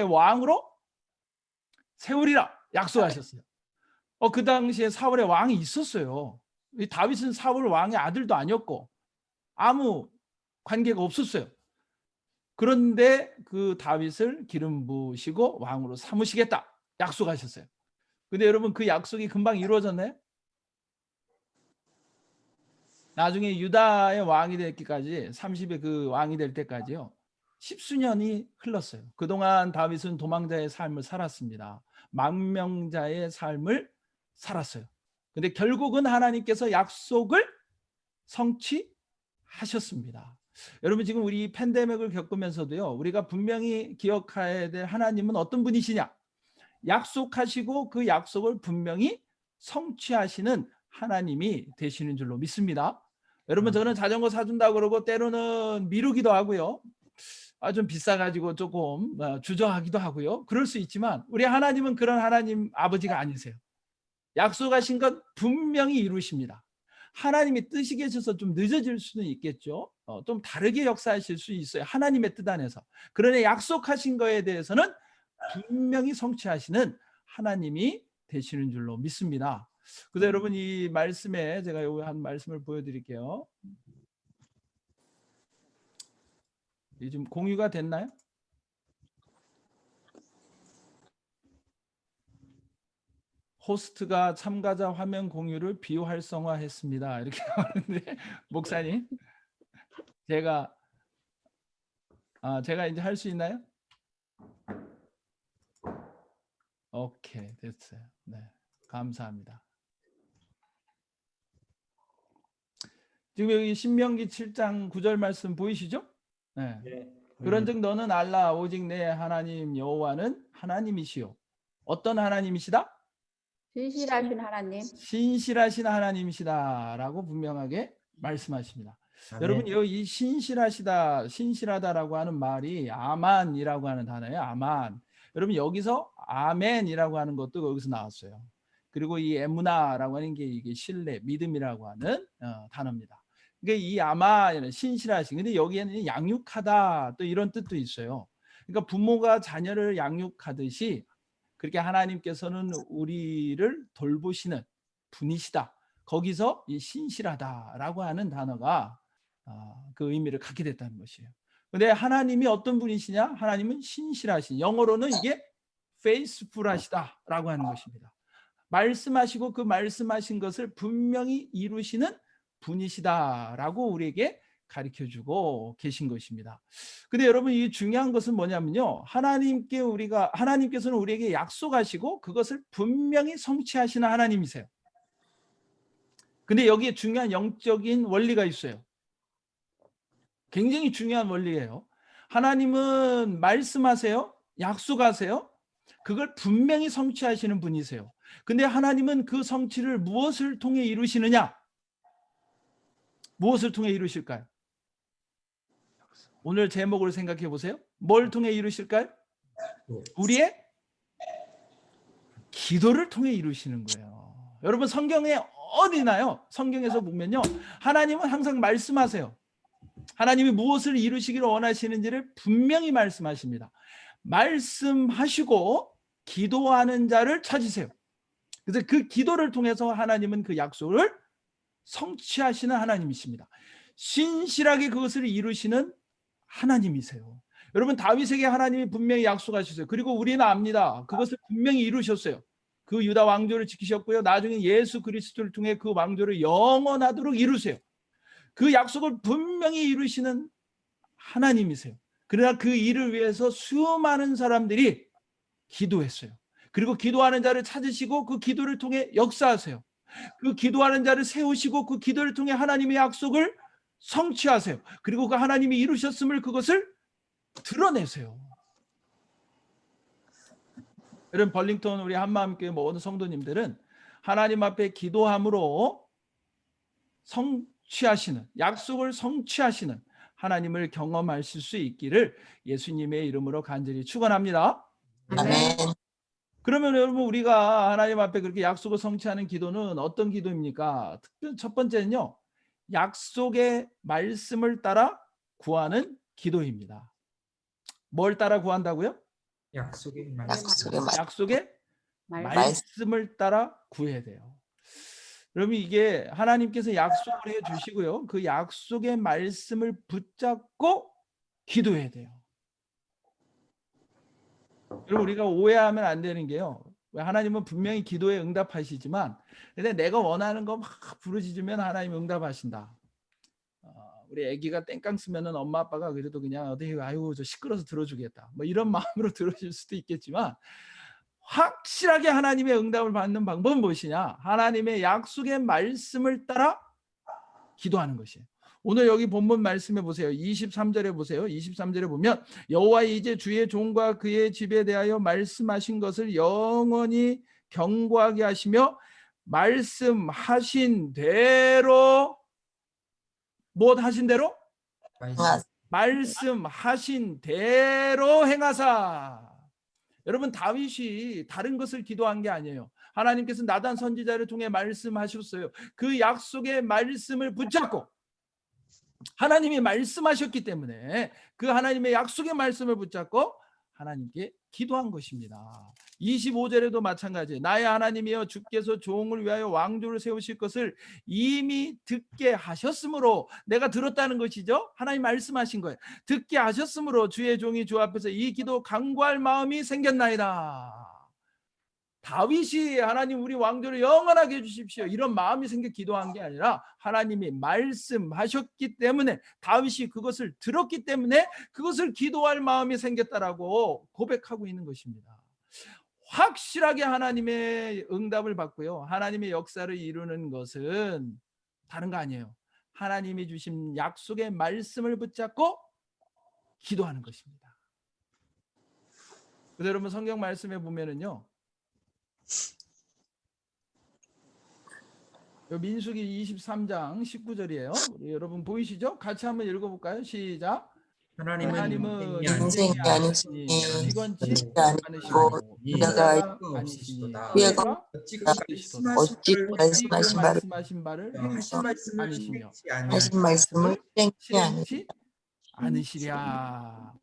왕으로 세우리라 약속하셨어요. 그 당시에 사울의 왕이 있었어요. 이 다윗은 사울 왕의 아들도 아니었고 아무 관계가 없었어요. 그런데 그 다윗을 기름 부으시고 왕으로 삼으시겠다 약속하셨어요. 근데 여러분 그 약속이 금방 이루어졌나요? 나중에 유다의 왕이 되기까지 30의 그 왕이 될 때까지요. 십수년이 흘렀어요. 그동안 다윗은 도망자의 삶을 살았습니다. 망명자의 삶을 살았어요. 근데 결국은 하나님께서 약속을 성취하셨습니다. 여러분 지금 우리 팬데믹을 겪으면서도요. 우리가 분명히 기억해야 될 하나님은 어떤 분이시냐? 약속하시고 그 약속을 분명히 성취하시는 하나님이 되시는 줄로 믿습니다. 여러분 저는 자전거 사준다 그러고 때로는 미루기도 하고요. 좀 비싸가지고 조금 주저하기도 하고요. 그럴 수 있지만 우리 하나님은 그런 하나님 아버지가 아니세요. 약속하신 것 분명히 이루십니다. 하나님의 뜻이 계셔서 좀 늦어질 수는 있겠죠. 좀 다르게 역사하실 수 있어요. 하나님의 뜻 안에서. 그러나 약속하신 거에 대해서는 분명히 성취하시는 하나님이 되시는 줄로 믿습니다. 그래서 여러분 이 말씀에 제가 여기 한 말씀을 보여드릴게요. 지금 공유가 됐나요? 호스트가 참가자 화면 공유를 비활성화했습니다. 이렇게 나오는데 목사님 제가 이제 할 수 있나요? 오케이 됐어요. 네 감사합니다. 지금 여기 신명기 7장 9절 말씀 보이시죠? 네. 그런즉 너는 알라 오직 내 하나님 여호와는 하나님이시요. 어떤 하나님이시다? 신실하신 하나님. 신실하신 하나님이시다라고 분명하게 말씀하십니다. 아멘. 여러분 이 신실하다라고 하는 말이 아만이라고 하는 단어예요. 아만. 여러분 여기서 아멘이라고 하는 것도 여기서 나왔어요. 그리고 이 에무나라고 하는 게 이게 신뢰, 믿음이라고 하는 단어입니다. 그러니까 이 아마는 신실하신. 근데 여기에는 양육하다 또 이런 뜻도 있어요. 그러니까 부모가 자녀를 양육하듯이 그렇게 하나님께서는 우리를 돌보시는 분이시다. 거기서 이 신실하다라고 하는 단어가 그 의미를 갖게 됐다는 것이에요. 근데 하나님이 어떤 분이시냐? 하나님은 신실하신. 영어로는 이게 faithful하시다라고 하는 것입니다. 말씀하시고 그 말씀하신 것을 분명히 이루시는 분이시다라고 우리에게 가르쳐주고 계신 것입니다. 근데 여러분 이 중요한 것은 뭐냐면요. 하나님께서는 우리에게 약속하시고 그것을 분명히 성취하시는 하나님이세요. 근데 여기에 중요한 영적인 원리가 있어요. 굉장히 중요한 원리예요. 하나님은 말씀하세요. 약속하세요. 그걸 분명히 성취하시는 분이세요. 근데 하나님은 그 성취를 무엇을 통해 이루시느냐? 무엇을 통해 이루실까요? 오늘 제목을 생각해 보세요. 뭘 통해 이루실까요? 우리의 기도를 통해 이루시는 거예요. 여러분 성경에 어디나요? 성경에서 보면요. 하나님은 항상 말씀하세요. 하나님이 무엇을 이루시기를 원하시는지를 분명히 말씀하십니다. 말씀하시고 기도하는 자를 찾으세요. 그래서 그 기도를 통해서 하나님은 그 약속을 성취하시는 하나님이십니다. 신실하게 그것을 이루시는 하나님이세요. 여러분 다윗에게 하나님이 분명히 약속하셨어요. 그리고 우리는 압니다. 그것을 분명히 이루셨어요. 그 유다 왕조를 지키셨고요. 나중에 예수 그리스도를 통해 그 왕조를 영원하도록 이루세요. 그 약속을 분명히 이루시는 하나님이세요. 그러나 그 일을 위해서 수많은 사람들이 기도했어요. 그리고 기도하는 자를 찾으시고 그 기도를 통해 역사하세요. 그 기도하는 자를 세우시고 그 기도를 통해 하나님의 약속을 성취하세요. 그리고 그 하나님이 이루셨음을 그것을 드러내세요. 여러분 벌링턴 우리 한마음교회 모든 성도님들은 하나님 앞에 기도함으로 성취하시는 약속을 성취하시는 하나님을 경험하실 수 있기를 예수님의 이름으로 간절히 축원합니다. 아멘. 그러면 여러분 우리가 하나님 앞에 그렇게 약속을 성취하는 기도는 어떤 기도입니까? 특별히 첫 번째는요. 약속의 말씀을 따라 구하는 기도입니다. 뭘 따라 구한다고요? 약속의 말. 약속의 말. 약속의 말씀. 말씀을 따라 구해야 돼요. 그러면 이게 하나님께서 약속을 해 주시고요. 그 약속의 말씀을 붙잡고 기도해야 돼요. 여러분 우리가 오해하면 안 되는 게요. 하나님은 분명히 기도에 응답하시지만 근데 내가 원하는 거 막 부르짖으면 하나님 응답하신다. 우리 아기가 땡깡 쓰면은 엄마 아빠가 그래도 그냥 어디 아유 저 시끄러서 들어주겠다. 뭐 이런 마음으로 들어줄 수도 있겠지만 확실하게 하나님의 응답을 받는 방법은 무엇이냐? 하나님의 약속의 말씀을 따라 기도하는 것이에요. 오늘 여기 본문 말씀해 보세요. 23절에 보세요. 23절에 보면 여호와 이제 주의 종과 그의 집에 대하여 말씀하신 것을 영원히 경고하게 하시며 말씀하신 대로 뭐 하신 대로? 말씀하신 대로 행하사. 여러분 다윗이 다른 것을 기도한 게 아니에요. 하나님께서 나단 선지자를 통해 말씀하셨어요. 그 약속의 말씀을 붙잡고 하나님이 말씀하셨기 때문에 그 하나님의 약속의 말씀을 붙잡고 하나님께 기도한 것입니다. 25절에도 마찬가지예요. 나의 하나님이여 주께서 종을 위하여 왕조를 세우실 것을 이미 듣게 하셨으므로 내가 들었다는 것이죠. 하나님 말씀하신 거예요. 듣게 하셨으므로 주의 종이 주 앞에서 이 기도 간구할 마음이 생겼나이다. 다윗이 하나님 우리 왕조를 영원하게 해주십시오 이런 마음이 생겨 기도한 게 아니라 하나님이 말씀하셨기 때문에 다윗이 그것을 들었기 때문에 그것을 기도할 마음이 생겼다라고 고백하고 있는 것입니다. 확실하게 하나님의 응답을 받고요. 하나님의 역사를 이루는 것은 다른 거 아니에요. 하나님이 주신 약속의 말씀을 붙잡고 기도하는 것입니다. 그래서 여러분 성경 말씀에 보면은요. 민수기 23장 19절이에요. 우리 여러분 보이시죠? 같이 한번 읽어볼까요? 시작. 하나님은 인생이 아니시니 시건치 않으시고 인자가 아니시니 후회가 어찌 말씀하신 바를 행치 않으시며 하신 말씀을 실행치 않으시랴.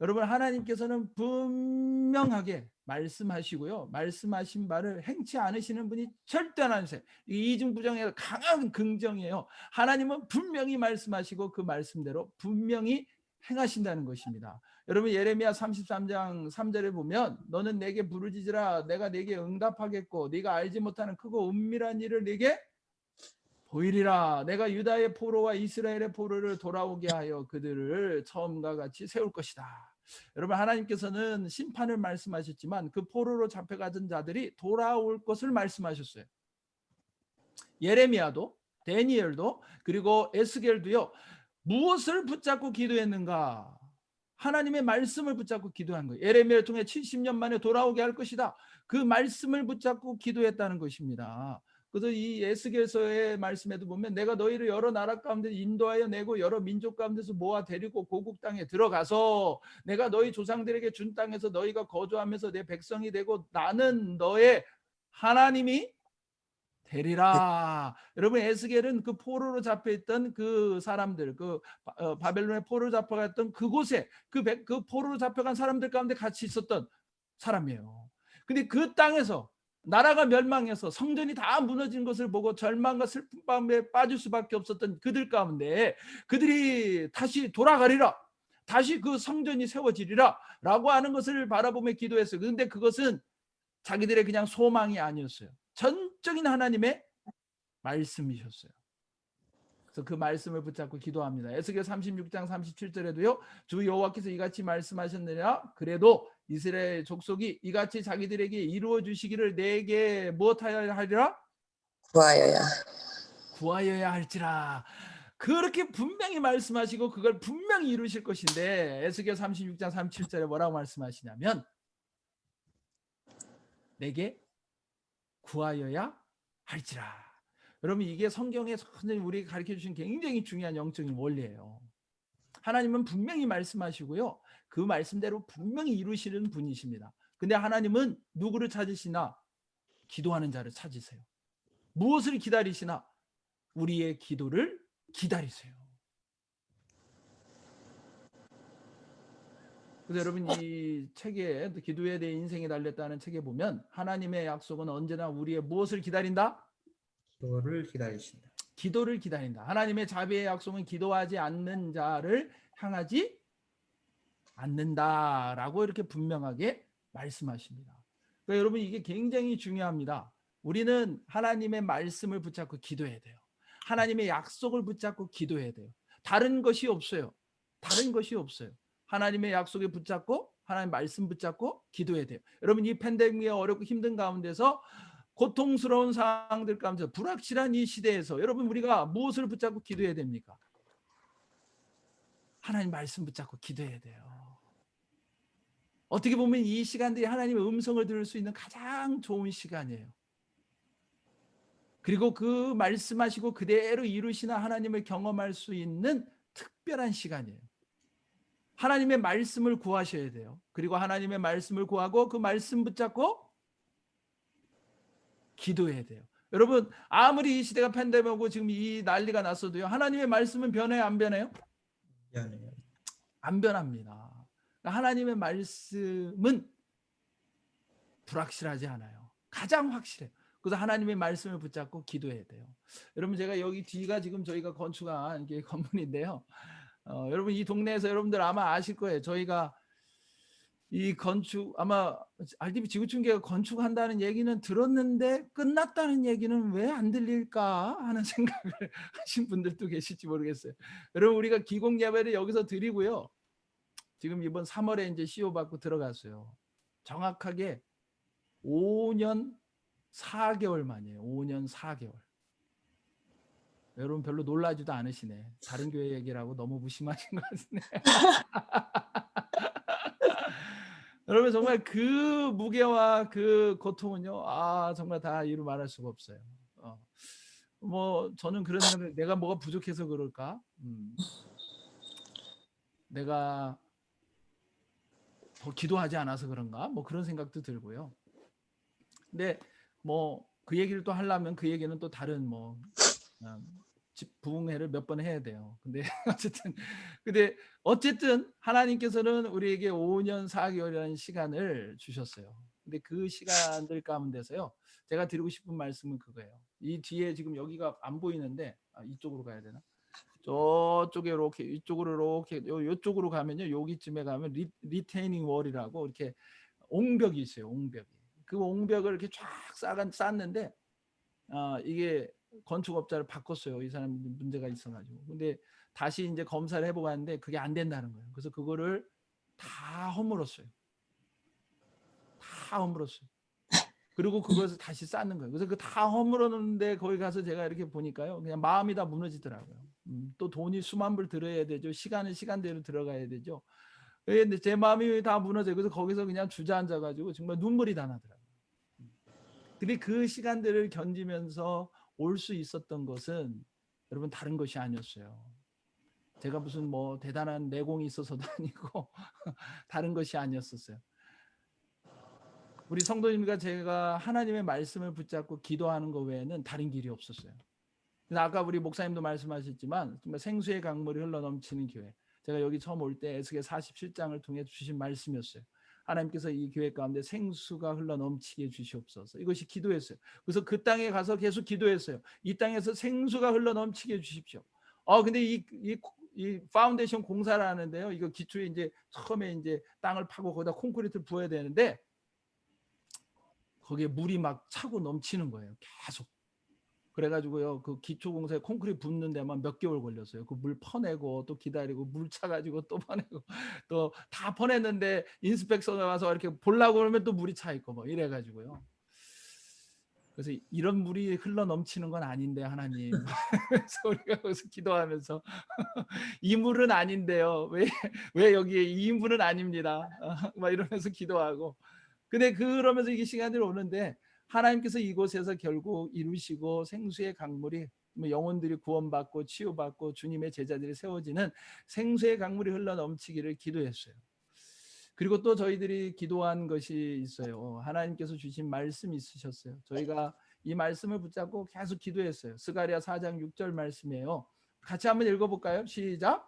여러분 하나님께서는 분명하게 말씀하시고요. 말씀하신 바를 행치 않으시는 분이 절대 안 하세요. 이중부정의 강한 긍정이에요. 하나님은 분명히 말씀하시고 그 말씀대로 분명히 행하신다는 것입니다. 여러분 예레미야 33장 3절에 보면 너는 내게 부르짖으라 내가 내게 응답하겠고 네가 알지 못하는 크고 은밀한 일을 네게 보이리라. 내가 유다의 포로와 이스라엘의 포로를 돌아오게 하여 그들을 처음과 같이 세울 것이다. 여러분 하나님께서는 심판을 말씀하셨지만 그 포로로 잡혀가던 자들이 돌아올 것을 말씀하셨어요. 예레미야도 다니엘도 그리고 에스겔도요. 무엇을 붙잡고 기도했는가? 하나님의 말씀을 붙잡고 기도한 거예요. 예레미야를 통해 70년 만에 돌아오게 할 것이다. 그 말씀을 붙잡고 기도했다는 것입니다. 그래서 이 에스겔서의 말씀에도 보면 내가 너희를 여러 나라 가운데 인도하여 내고 여러 민족 가운데서 모아 데리고 고국 땅에 들어가서 내가 너희 조상들에게 준 땅에서 너희가 거주하면서 내 백성이 되고 나는 너의 하나님이 되리라. 여러분 에스겔은 그 포로로 잡혀있던 그 사람들 그 바벨론의 포로로 잡혀갔던 그곳에 그 포로로 잡혀간 사람들 가운데 같이 있었던 사람이에요. 근데 그 땅에서 나라가 멸망해서 성전이 다 무너진 것을 보고 절망과 슬픈 마음에 빠질 수밖에 없었던 그들 가운데 그들이 다시 돌아가리라. 다시 그 성전이 세워지리라 라고 하는 것을 바라보며 기도했어요. 그런데 그것은 자기들의 그냥 소망이 아니었어요. 전적인 하나님의 말씀이셨어요. 그래서 그 말씀을 붙잡고 기도합니다. 에스겔 36장 37절에도요. 주 여호와께서 이같이 말씀하셨느냐 그래도 이스라엘 족속이 이같이 자기들에게 이루어 주시기를 내게 무엇하여야 하리라? 구하여야 할지라. 그렇게 분명히 말씀하시고 그걸 분명히 이루실 것인데 에스겔 36장 37절에 뭐라고 말씀하시냐면 내게 구하여야 할지라. 여러분 이게 성경에 선생님 우리에게 가르쳐주신 굉장히 중요한 영적인 원리예요. 하나님은 분명히 말씀하시고요. 그 말씀대로 분명히 이루시는 분이십니다. 근데 하나님은 누구를 찾으시나? 기도하는 자를 찾으세요. 무엇을 기다리시나? 우리의 기도를 기다리세요. 그래서 여러분 이 책에 기도에 대해 인생이 달렸다는 책에 보면 하나님의 약속은 언제나 우리의 무엇을 기다린다? 기도를 기다리신다. 기도를 기다린다. 하나님의 자비의 약속은 기도하지 않는 자를 향하지 않는다라고 이렇게 분명하게 말씀하십니다. 그러니까 여러분 이게 굉장히 중요합니다. 우리는 하나님의 말씀을 붙잡고 기도해야 돼요. 하나님의 약속을 붙잡고 기도해야 돼요. 다른 것이 없어요. 다른 것이 없어요. 하나님의 약속에 붙잡고 하나님 말씀 붙잡고 기도해야 돼요. 여러분 이 팬데믹의 어렵고 힘든 가운데서 고통스러운 상황들 가운데서 불확실한 이 시대에서 여러분 우리가 무엇을 붙잡고 기도해야 됩니까? 하나님 말씀 붙잡고 기도해야 돼요. 어떻게 보면 이 시간들이 하나님의 음성을 들을 수 있는 가장 좋은 시간이에요. 그리고 그 말씀하시고 그대로 이루시는 하나님을 경험할 수 있는 특별한 시간이에요. 하나님의 말씀을 구하셔야 돼요. 그리고 하나님의 말씀을 구하고 그 말씀 붙잡고 기도해야 돼요. 여러분 아무리 이 시대가 팬데믹이고 지금 이 난리가 났어도요. 하나님의 말씀은 변해요, 안 변해요? 미안해요. 안 변합니다. 하나님의 말씀은 불확실하지 않아요. 가장 확실해요. 그래서 하나님의 말씀을 붙잡고 기도해야 돼요. 여러분 제가 여기 뒤가 지금 저희가 건축한 이게 건물인데요. 여러분 이 동네에서 여러분들 아마 아실 거예요. 저희가 이 건축 아마 RDB 지구촌계가 건축한다는 얘기는 들었는데 끝났다는 얘기는 왜 안 들릴까 하는 생각을 하신 분들도 계실지 모르겠어요. 여러분 우리가 기공 예배를 여기서 드리고요. 지금 이번 3월에 이제 CO 받고 들어갔어요. 정확하게 5년 4개월 만이에요. 5년 4개월. 여러분 별로 놀라지도 않으시네. 다른 교회 얘기라고 너무 무심하신 것 같으네. 여러분 정말 그 무게와 그 고통은요. 정말 다 이루 말할 수가 없어요. 뭐 저는 그런 생각을 내가 뭐가 부족해서 그럴까? 내가 더 기도하지 않아서 그런가? 뭐 그런 생각도 들고요. 근데 뭐 그 얘기를 또 하려면 그 얘기는 또 다른 뭐 부흥회를 몇 번 해야 돼요. 근데 어쨌든 하나님께서는 우리에게 5년 4개월이라는 시간을 주셨어요. 근데 그 시간들 가운데서요. 제가 드리고 싶은 말씀은 그거예요. 이 뒤에 지금 여기가 안 보이는데 이쪽으로 가야 되나? 저쪽에 이렇게 이쪽으로 이렇게 요쪽으로 가면요. 여기쯤에 가면 리테이닝 월이라고 이렇게 옹벽이 있어요. 옹벽이. 그 옹벽을 이렇게 쫙 쌓았는데 이게 건축업자를 바꿨어요. 이 사람 문제가 있어가지고. 근데 다시 이제 검사를 해보고 하는데 그게 안 된다는 거예요. 그래서 그거를 다 허물었어요. 다 허물었어요. 그리고 그것을 다시 쌓는 거예요. 그래서 그 다 허물었는데 거기 가서 제가 이렇게 보니까요. 그냥 마음이 다 무너지더라고요. 또 돈이 수만 불 들어야 되죠. 시간은 시간대로 들어가야 되죠. 근데 제 마음이 다 무너져요. 그래서 거기서 그냥 주저앉아가지고 정말 눈물이 다 나더라고요. 근데 그 시간들을 견디면서 올 수 있었던 것은 여러분 다른 것이 아니었어요. 제가 무슨 뭐 대단한 내공이 있어서도 아니고 다른 것이 아니었었어요. 우리 성도님과 제가 하나님의 말씀을 붙잡고 기도하는 것 외에는 다른 길이 없었어요. 그래서 아까 우리 목사님도 말씀하셨지만 정말 생수의 강물이 흘러넘치는 교회. 제가 여기 처음 올 때 에스겔 47장을 통해 주신 말씀이었어요. 하나님께서 이 교회 가운데 생수가 흘러넘치게 주시옵소서. 이것이 기도였어요. 그래서 그 땅에 가서 계속 기도했어요. 이 땅에서 생수가 흘러넘치게 해주십시오. 근데 이 파운데이션 공사를 하는데요. 이거 기초에 이제 처음에 이제 땅을 파고 거기다 콘크리트를 부어야 되는데 거기에 물이 막 차고 넘치는 거예요. 계속. 그래가지고요 그 기초공사에 콘크리트 붓는 데만 몇 개월 걸렸어요. 그 물 퍼내고 또 기다리고 물 차가지고 또 퍼내고 또 다 퍼냈는데 인스펙션에 와서 이렇게 보려고 그러면 또 물이 차 있고 뭐 이래가지고요. 그래서 이런 물이 흘러 넘치는 건 아닌데 하나님. 그래서 우리가 거기서 기도하면서 이 물은 아닌데요. 왜 여기에 이 물은 아닙니다. 막 이러면서 기도하고. 근데 그러면서 이게 시간들이 오는데 하나님께서 이곳에서 결국 이루시고 생수의 강물이 영혼들이 구원받고 치유받고 주님의 제자들이 세워지는 생수의 강물이 흘러넘치기를 기도했어요. 그리고 또 저희들이 기도한 것이 있어요. 하나님께서 주신 말씀이 있으셨어요. 저희가 이 말씀을 붙잡고 계속 기도했어요. 스가랴 4장 6절 말씀이에요. 같이 한번 읽어볼까요? 시작.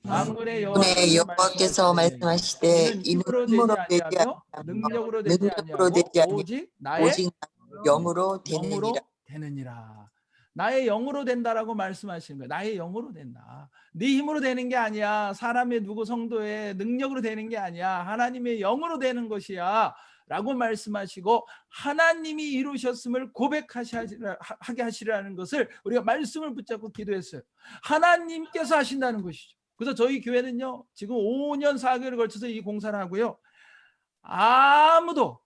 만군의 만군의 여호와께서 말씀하시되 이는 이는 힘으로 힘으로 되지 되지 아니하며 아니하며 능력으로 되지 능력으로 되지 아니하고 아니하며 오직 나의 오직 영으로 되느니라. 영으로 되느니라. 나의 영으로 된다라고 말씀하시는 거예요. 나의 영으로 된다. 네 힘으로 되는 게 아니야. 사람의 누구 성도의 능력으로 되는 게 아니야. 하나님의 영으로 되는 것이야. 라고 말씀하시고 하나님이 이루셨음을 고백하게 하시라는 것을 우리가 말씀을 붙잡고 기도했어요. 하나님께서 하신다는 것이죠. 그래서 저희 교회는요, 지금 5년 4개월에 걸쳐서 이 공사를 하고요. 아무도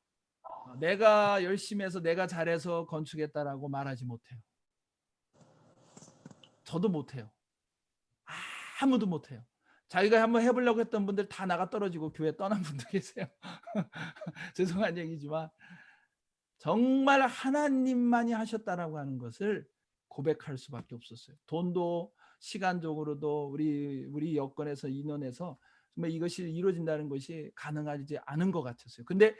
내가 열심히 해서 내가 잘해서 건축했다라고 말하지 못해요. 저도 못해요. 아무도 못해요. 자기가 한번 해보려고 했던 분들 다 나가 떨어지고 교회 떠난 분도 계세요. 죄송한 얘기지만 정말 하나님만이 하셨다라고 하는 것을 고백할 수밖에 없었어요. 돈도 시간적으로도 우리 여건에서 인원에서 정말 이것이 이루어진다는 것이 가능하지 않은 것 같았어요. 근데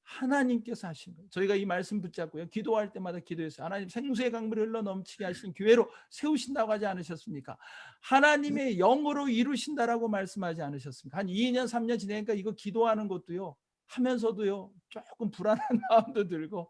하나님께서 하신 거예요. 저희가 이 말씀 붙잡고요, 기도할 때마다 기도했어요. 하나님 생수의 강물이 흘러 넘치게 하신 교회로 세우신다고 하지 않으셨습니까? 하나님의 영으로 이루신다라고 말씀하지 않으셨습니까? 한 2년 3년 지내니까 이거 기도하는 것도요, 하면서도요 조금 불안한 마음도 들고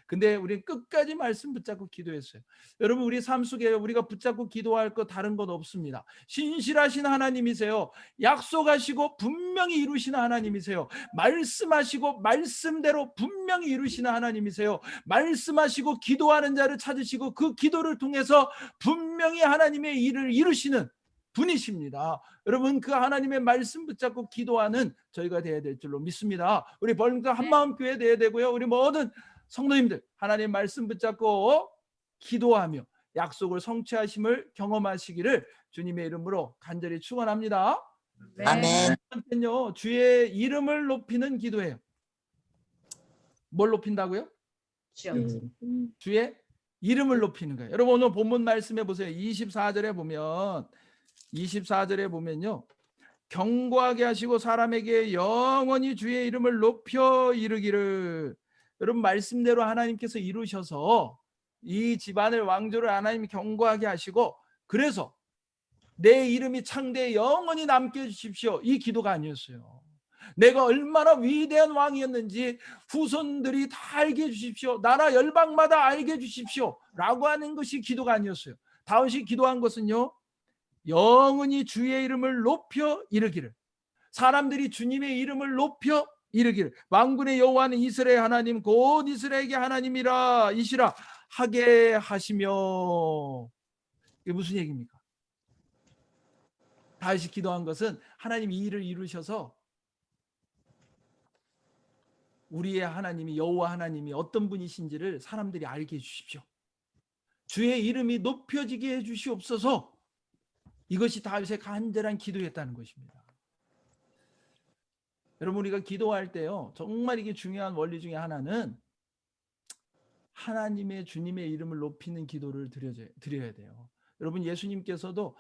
근데 우리는 끝까지 말씀 붙잡고 기도했어요. 여러분, 우리 삶 속에 우리가 붙잡고 기도할 거 다른 건 없습니다. 신실하신 하나님이세요. 약속하시고 분명히 이루시는 하나님이세요. 말씀하시고 말씀대로 분명히 이루시는 하나님이세요. 말씀하시고 기도하는 자를 찾으시고 그 기도를 통해서 분명히 하나님의 일을 이루시는 분이십니다. 여러분, 그 하나님의 말씀 붙잡고 기도하는 저희가 되어야 될 줄로 믿습니다. 우리 벌써 한마음 교회 되어야 되고요. 우리 모든 성도님들 하나님 말씀 붙잡고 기도하며 약속을 성취하심을 경험하시기를 주님의 이름으로 간절히 축원합니다. 아멘. 번째는요, 주의 이름을 높이는 기도예요. 뭘 높인다고요? 주의 이름을 높이는 거예요. 여러분, 오늘 본문 말씀해 보세요. 24절에 보면요, 경고하게 하시고 사람에게 영원히 주의 이름을 높여 이르기를. 여러분, 말씀대로 하나님께서 이루셔서 이 집안을 왕조를 하나님이 경고하게 하시고, 그래서 내 이름이 창대에 영원히 남게 해주십시오, 이 기도가 아니었어요. 내가 얼마나 위대한 왕이었는지 후손들이 다 알게 해주십시오, 나라 열방마다 알게 해주십시오 라고 하는 것이 기도가 아니었어요. 다윗이 기도한 것은요, 영원히 주의 이름을 높여 이르기를, 사람들이 주님의 이름을 높여 이르기를, 만군의 여호와는 이스라엘 하나님 곧 이스라엘의 하나님이라 이시라 하게 하시며. 이게 무슨 얘기입니까? 다윗이 기도한 것은 하나님이 이 일을 이루셔서 우리의 하나님이, 여호와 하나님이 어떤 분이신지를 사람들이 알게 해주십시오, 주의 이름이 높여지게 해주시옵소서. 이것이 다윗의 간절한 기도였다는 것입니다. 여러분, 우리가 기도할 때요, 정말 이게 중요한 원리 중에 하나는 하나님의, 주님의 이름을 높이는 기도를 드려야 돼요. 여러분, 예수님께서도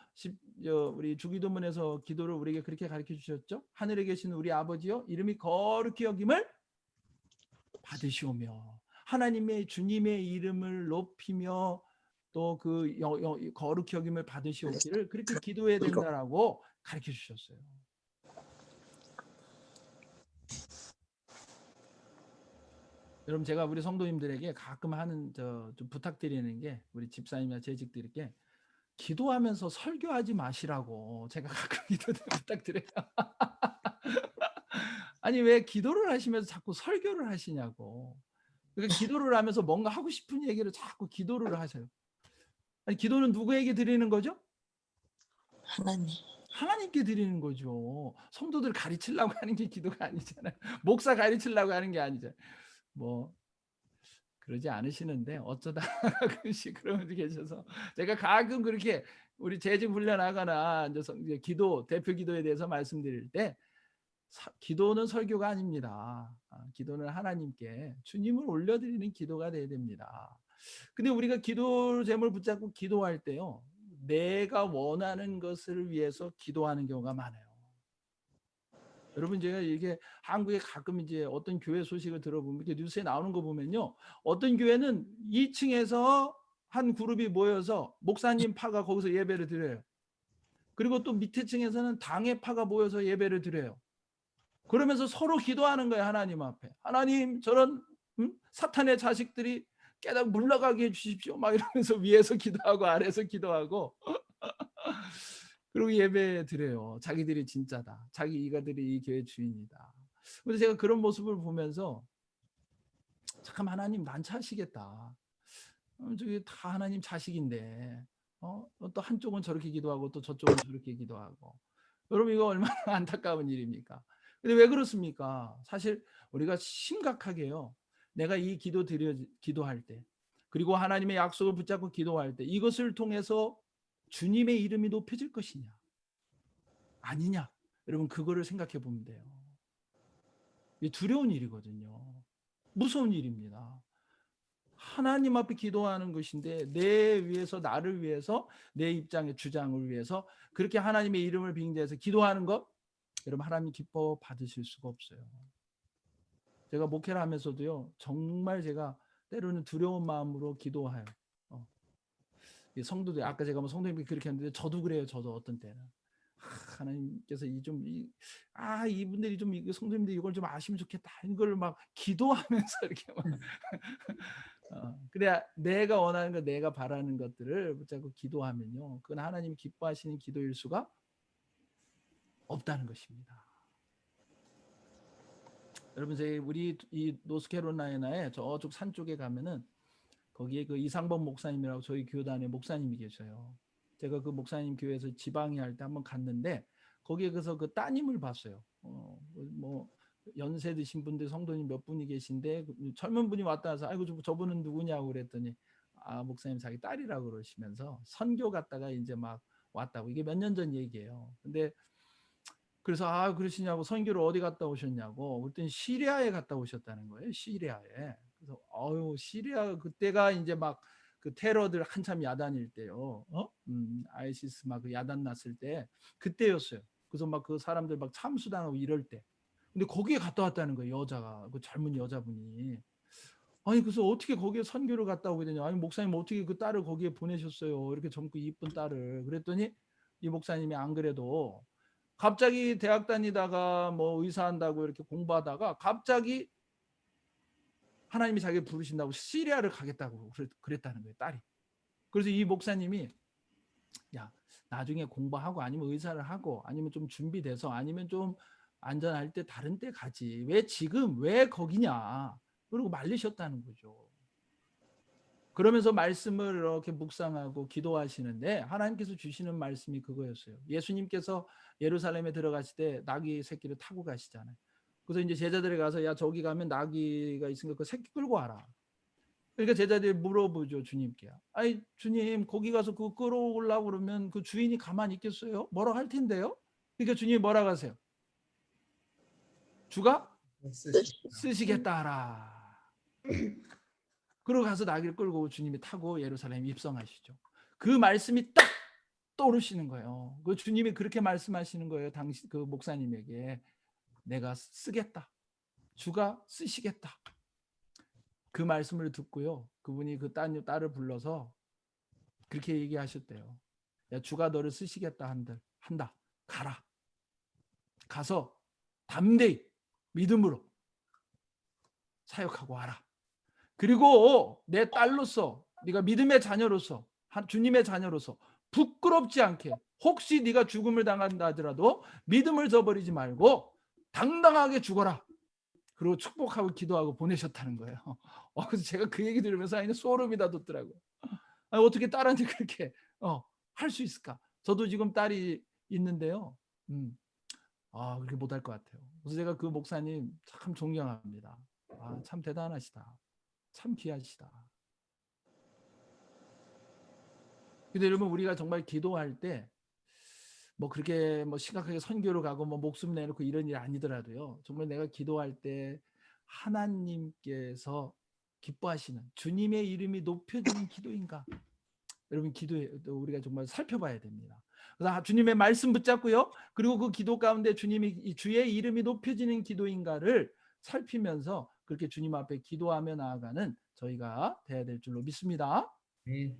우리 주기도문에서 기도를 우리에게 그렇게 가르쳐 주셨죠. 하늘에 계신 우리 아버지여, 이름이 거룩히 여김을 받으시오며. 하나님의, 주님의 이름을 높이며 또 그 거룩히 여김을 받으시오기를 그렇게 기도해야 된다라고 가르쳐 주셨어요. 여러분, 제가 우리 성도님들에게 가끔 하는 좀 부탁드리는 게, 우리 집사님이나 재직들에게 기도하면서 설교하지 마시라고 제가 가끔 부탁드려요. 아니, 왜 기도를 하시면서 자꾸 설교를 하시냐고. 그러니까 기도를 하면서 뭔가 하고 싶은 얘기를 자꾸 기도를 하세요. 아니, 기도는 누구에게 드리는 거죠? 하나님께 드리는 거죠. 성도들 가르치려고 하는 게 기도가 아니잖아요. 목사 가르치려고 하는 게 아니잖아요. 뭐 그러지 않으시는데 어쩌다 가끔씩 그런 분이 계셔서 제가 가끔 그렇게 우리 재직 훈련하거나 이제 기도, 대표 기도에 대해서 말씀드릴 때, 기도는 설교가 아닙니다. 기도는 하나님께 주님을 올려드리는 기도가 돼야 됩니다. 근데 우리가 기도 제목을 붙잡고 기도할 때요, 내가 원하는 것을 위해서 기도하는 경우가 많아요. 여러분, 제가 이게 한국에 가끔 이제 어떤 교회 소식을 들어보면, 이렇게 뉴스에 나오는 거 보면요, 어떤 교회는 2층에서 한 그룹이 모여서 목사님 파가 거기서 예배를 드려요. 그리고 또 밑에 층에서는 당회파가 모여서 예배를 드려요. 그러면서 서로 기도하는 거예요. 하나님 앞에. 하나님, 저런 사탄의 자식들이 깨닫고 물러가게 해주십시오. 막 이러면서 위에서 기도하고 아래에서 기도하고 그리고 예배 드려요. 자기들이 진짜다. 자기 이가들이 이 교회 주인이다. 그래서 제가 그런 모습을 보면서 참 하나님 난처하시겠다. 저기 다 하나님 자식인데 또 한쪽은 저렇게 기도하고 또 저쪽은 저렇게 기도하고. 여러분 이거 얼마나 안타까운 일입니까? 근데 왜 그렇습니까? 사실 우리가 심각하게요. 내가 이 기도할 때 그리고 하나님의 약속을 붙잡고 기도할 때 이것을 통해서 주님의 이름이 높여질 것이냐 아니냐, 여러분 그거를 생각해 보면 돼요. 이게 두려운 일이거든요. 무서운 일입니다. 하나님 앞에 기도하는 것인데 내 위해서, 나를 위해서, 내 입장의 주장을 위해서 그렇게 하나님의 이름을 빙자해서 기도하는 것, 여러분 하나님 기뻐 받으실 수가 없어요. 제가 목회를 하면서도요, 정말 제가 때로는 두려운 마음으로 기도해요. 성도들, 아까 제가 뭐 성도님이 그렇게 했는데 저도 그래요. 저도 어떤 때는 하나님께서 이분들이 좀 성도님들이 이걸 좀 아시면 좋겠다, 이걸 막 기도하면서 이렇게 막 그래야 내가 원하는 것, 내가 바라는 것들을 붙잡고 기도하면요, 그건 하나님이 기뻐하시는 기도일 수가 없다는 것입니다. 여러분, 우리 이 노스캐롤라이나에 저쪽 산 쪽에 가면은 거기에 그 이상범 목사님이라고 저희 교단의 목사님이 계셔요. 제가 그 목사님 교회에서 지방회 할 때 한번 갔는데 거기에 가서 그 따님을 봤어요. 뭐 연세 드신 분들, 성도님 몇 분이 계신데 젊은 분이 왔다 와서 아이고 저분은 누구냐고 그랬더니 목사님 자기 딸이라고 그러시면서 선교 갔다가 이제 막 왔다고. 이게 몇 년 전 얘기예요. 근데 그래서 그러시냐고, 선교를 어디 갔다 오셨냐고 그랬더니 시리아에 갔다 오셨다는 거예요. 시리아에. 그래서 시리아, 그때가 이제 막 그 테러들 한참 야단일 때요. 아이시스 막 그 야단 났을 때 그때였어요. 그래서 막 그 사람들 막 참수당하고 이럴 때. 근데 거기에 갔다 왔다는 거예요. 여자가, 그 젊은 여자분이. 그래서 어떻게 거기에 선교를 갔다 오게 되냐. 목사님 어떻게 그 딸을 거기에 보내셨어요. 이렇게 젊고 이쁜 딸을. 그랬더니 이 목사님이 안 그래도 갑자기 대학 다니다가 뭐 의사한다고 이렇게 공부하다가 갑자기 하나님이 자기를 부르신다고 시리아를 가겠다고 그랬다는 거예요, 딸이. 그래서 이 목사님이 야, 나중에 공부하고 아니면 의사를 하고 아니면 좀 준비돼서 아니면 좀 안전할 때 다른 때 가지, 왜 지금 왜 거기냐, 그러고 말리셨다는 거죠. 그러면서 말씀을 이렇게 묵상하고 기도하시는데 하나님께서 주시는 말씀이 그거였어요. 예수님께서 예루살렘에 들어가실 때 나귀 새끼를 타고 가시잖아요. 그래서 이제 제자들이 가서 야, 저기 가면 나귀가 있으니까 그 새끼 끌고 와라. 그러니까 제자들이 물어보죠, 주님께. 아니 주님, 거기 가서 그거 끌어오려고 그러면 그 주인이 가만히 있겠어요? 뭐라고 할 텐데요. 그러니까 주님이 뭐라고 하세요? 주가 쓰시겠다 하라. 그러고 가서 나귀를 끌고 주님이 타고 예루살렘에 입성하시죠. 그 말씀이 딱 떠오르시는 거예요. 그 주님이 그렇게 말씀하시는 거예요. 당시 그 목사님에게 내가 쓰겠다. 주가 쓰시겠다. 그 말씀을 듣고요, 그분이 그 딸을 불러서 그렇게 얘기하셨대요. 야, 주가 너를 쓰시겠다 한다. 가라. 가서 담대히 믿음으로 사역하고 와라. 그리고 내 딸로서, 네가 믿음의 자녀로서, 주님의 자녀로서 부끄럽지 않게, 혹시 네가 죽음을 당한다 하더라도 믿음을 저버리지 말고 당당하게 죽어라. 그리고 축복하고 기도하고 보내셨다는 거예요. 그래서 제가 그 얘기 들으면서 소름이 다 돋더라고요. 어떻게 딸한테 그렇게 할 수 있을까? 저도 지금 딸이 있는데요. 그렇게 못할 것 같아요. 그래서 제가 그 목사님 참 존경합니다. 참 대단하시다. 참 귀하시다. 근데 여러분, 우리가 정말 기도할 때 뭐 그렇게 뭐 심각하게 선교를 가고 뭐 목숨 내놓고 이런 일이 아니더라도요, 정말 내가 기도할 때 하나님께서 기뻐하시는, 주님의 이름이 높여지는 기도인가? 여러분, 기도에 우리가 정말 살펴봐야 됩니다. 그래서 주님의 말씀 붙잡고요, 그리고 그 기도 가운데 주의 이름이 높여지는 기도인가를 살피면서 그렇게 주님 앞에 기도하며 나아가는 저희가 돼야 될 줄로 믿습니다. 네.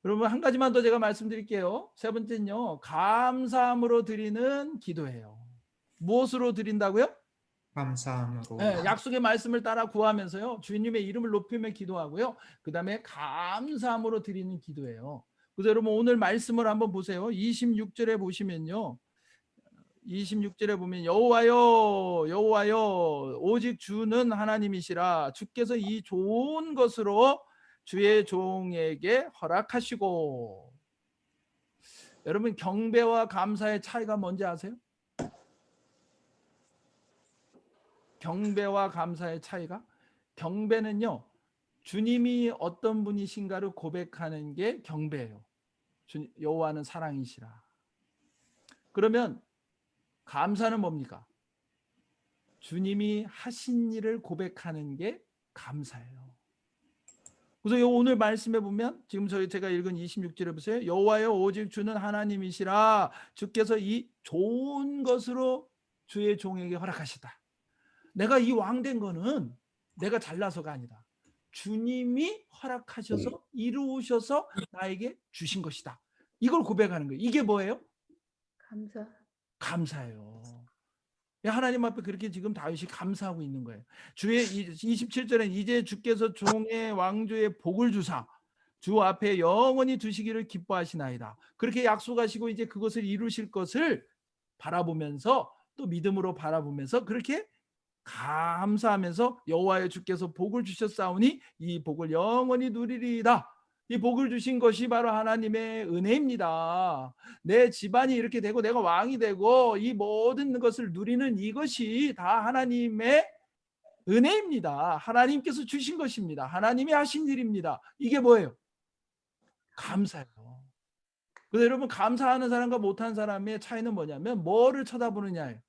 여러분 한 가지만 더 제가 말씀드릴게요. 세 번째는요. 감사함으로 드리는 기도예요. 무엇으로 드린다고요? 감사함으로. 네, 약속의 말씀을 따라 구하면서요. 주님의 이름을 높이며 기도하고요. 그 다음에 감사함으로 드리는 기도예요. 그래서 여러분 오늘 말씀을 한번 보세요. 26절에 보시면요. 26절에 보면 여호와여 여호와여 오직 주는 하나님이시라 주께서 이 좋은 것으로 주의 종에게 허락하시고. 여러분 경배와 감사의 차이가 뭔지 아세요? 경배와 감사의 차이가, 경배는요 주님이 어떤 분이신가를 고백하는 게 경배예요. 여호와는 사랑이시라. 그러면 감사는 뭡니까? 주님이 하신 일을 고백하는 게 감사예요. 그래서 오늘 말씀에 보면 지금 제가 읽은 26절에 보세요. 여호와여 오직 주는 하나님이시라 주께서 이 좋은 것으로 주의 종에게 허락하시다. 내가 이 왕 된 거는 내가 잘나서가 아니다. 주님이 허락하셔서 이루셔서 나에게 주신 것이다. 이걸 고백하는 거예요. 이게 뭐예요? 감사예요. 하나님 앞에 그렇게 지금 다윗이 감사하고 있는 거예요. 주의 27절에 이제 주께서 종의 왕조의 복을 주사 주 앞에 영원히 두시기를 기뻐하시나이다. 그렇게 약속하시고 이제 그것을 이루실 것을 바라보면서 또 믿음으로 바라보면서 그렇게 감사하면서 여호와의 주께서 복을 주셨사오니 이 복을 영원히 누리리이다. 이 복을 주신 것이 바로 하나님의 은혜입니다. 내 집안이 이렇게 되고 내가 왕이 되고 이 모든 것을 누리는 이것이 다 하나님의 은혜입니다. 하나님께서 주신 것입니다. 하나님이 하신 일입니다. 이게 뭐예요? 감사예요. 그래서 여러분 감사하는 사람과 못하는 사람의 차이는 뭐냐면 뭐를 쳐다보느냐예요.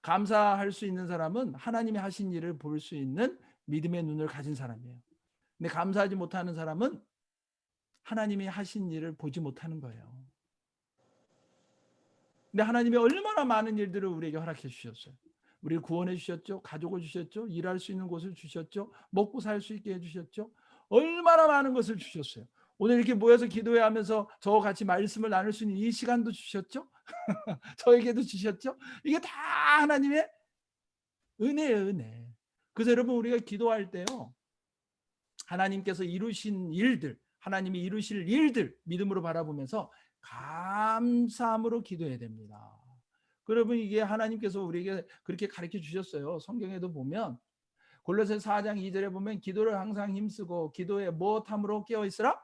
감사할 수 있는 사람은 하나님이 하신 일을 볼 수 있는 믿음의 눈을 가진 사람이에요. 근데 감사하지 못하는 사람은 하나님이 하신 일을 보지 못하는 거예요. 근데 하나님이 얼마나 많은 일들을 우리에게 허락해 주셨어요. 우리를 구원해 주셨죠. 가족을 주셨죠. 일할 수 있는 곳을 주셨죠. 먹고 살 수 있게 해주셨죠. 얼마나 많은 것을 주셨어요. 오늘 이렇게 모여서 기도해 하면서 저와 같이 말씀을 나눌 수 있는 이 시간도 주셨죠. 저에게도 주셨죠. 이게 다 하나님의 은혜예요. 은혜. 그래서 여러분 우리가 기도할 때요. 하나님께서 이루신 일들, 하나님이 이루실 일들 믿음으로 바라보면서 감사함으로 기도해야 됩니다. 여러분 이게 하나님께서 우리에게 그렇게 가르쳐 주셨어요. 성경에도 보면 골로새서 4장 2절에 보면 기도를 항상 힘쓰고 기도에 무엇함으로 깨어 있으라?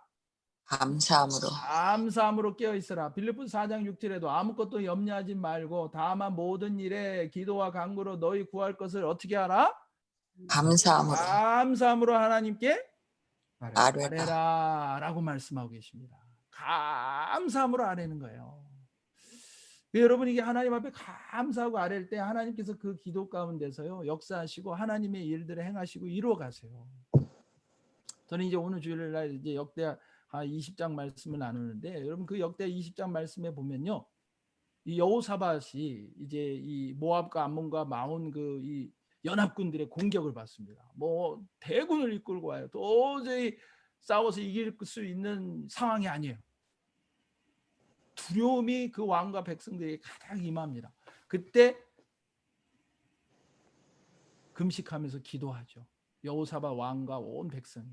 감사함으로 깨어 있으라. 빌립보서 4장 6절에도 아무것도 염려하지 말고 다만 모든 일에 기도와 간구로 너희 구할 것을 어떻게 하라? 감사함으로 하나님께 아뢰라 라고 말씀하고 계십니다. 감사함으로 아뢰는 거예요. 여러분 이게 하나님 앞에 감사하고 아뢰일 때 하나님께서 그 기도 가운데서요 역사하시고 하나님의 일들을 행하시고 이루어 가세요. 저는 이제 오늘 주일날 이제 역대하 20장 말씀을 나누는데 여러분 그 역대하 20장 말씀에 보면요 이 여호사밧이 이제 이 모압과 암몬과 마온 그 이 연합군들의 공격을 받습니다. 뭐 대군을 이끌고 와요. 도저히 싸워서 이길 수 있는 상황이 아니에요. 두려움이 그 왕과 백성들에게 가장 임합니다. 그때 금식하면서 기도하죠. 여호사밧 왕과 온 백성이.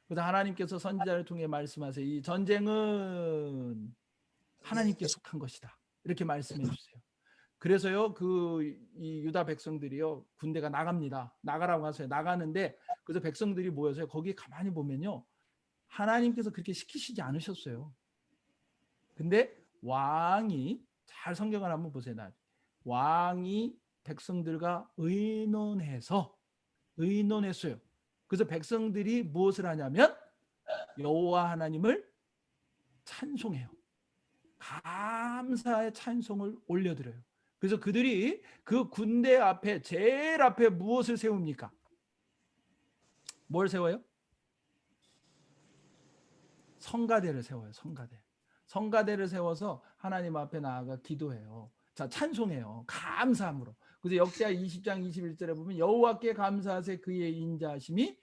그래서 하나님께서 선지자를 통해 말씀하세요. 이 전쟁은 하나님께 속한 것이다. 이렇게 말씀해 주세요. 그래서요 이 유다 백성들이요 군대가 나갑니다. 나가라고 하세요. 나가는데 그래서 백성들이 모여서 거기 가만히 보면요 하나님께서 그렇게 시키시지 않으셨어요. 근데 왕이 잘 성경을 한번 보세요. 왕이 백성들과 의논했어요. 그래서 백성들이 무엇을 하냐면 여호와 하나님을 찬송해요. 감사의 찬송을 올려드려요. 그래서 그들이 그 군대 앞에 제일 앞에 무엇을 세웁니까? 뭘 세워요? 성가대를 세워요. 성가대를 세워서 하나님 앞에 나아가 기도해요. 자, 찬송해요. 감사함으로. 그래서 역대하 20장 21절에 보면 여호와께 감사하세 그의 인자하심이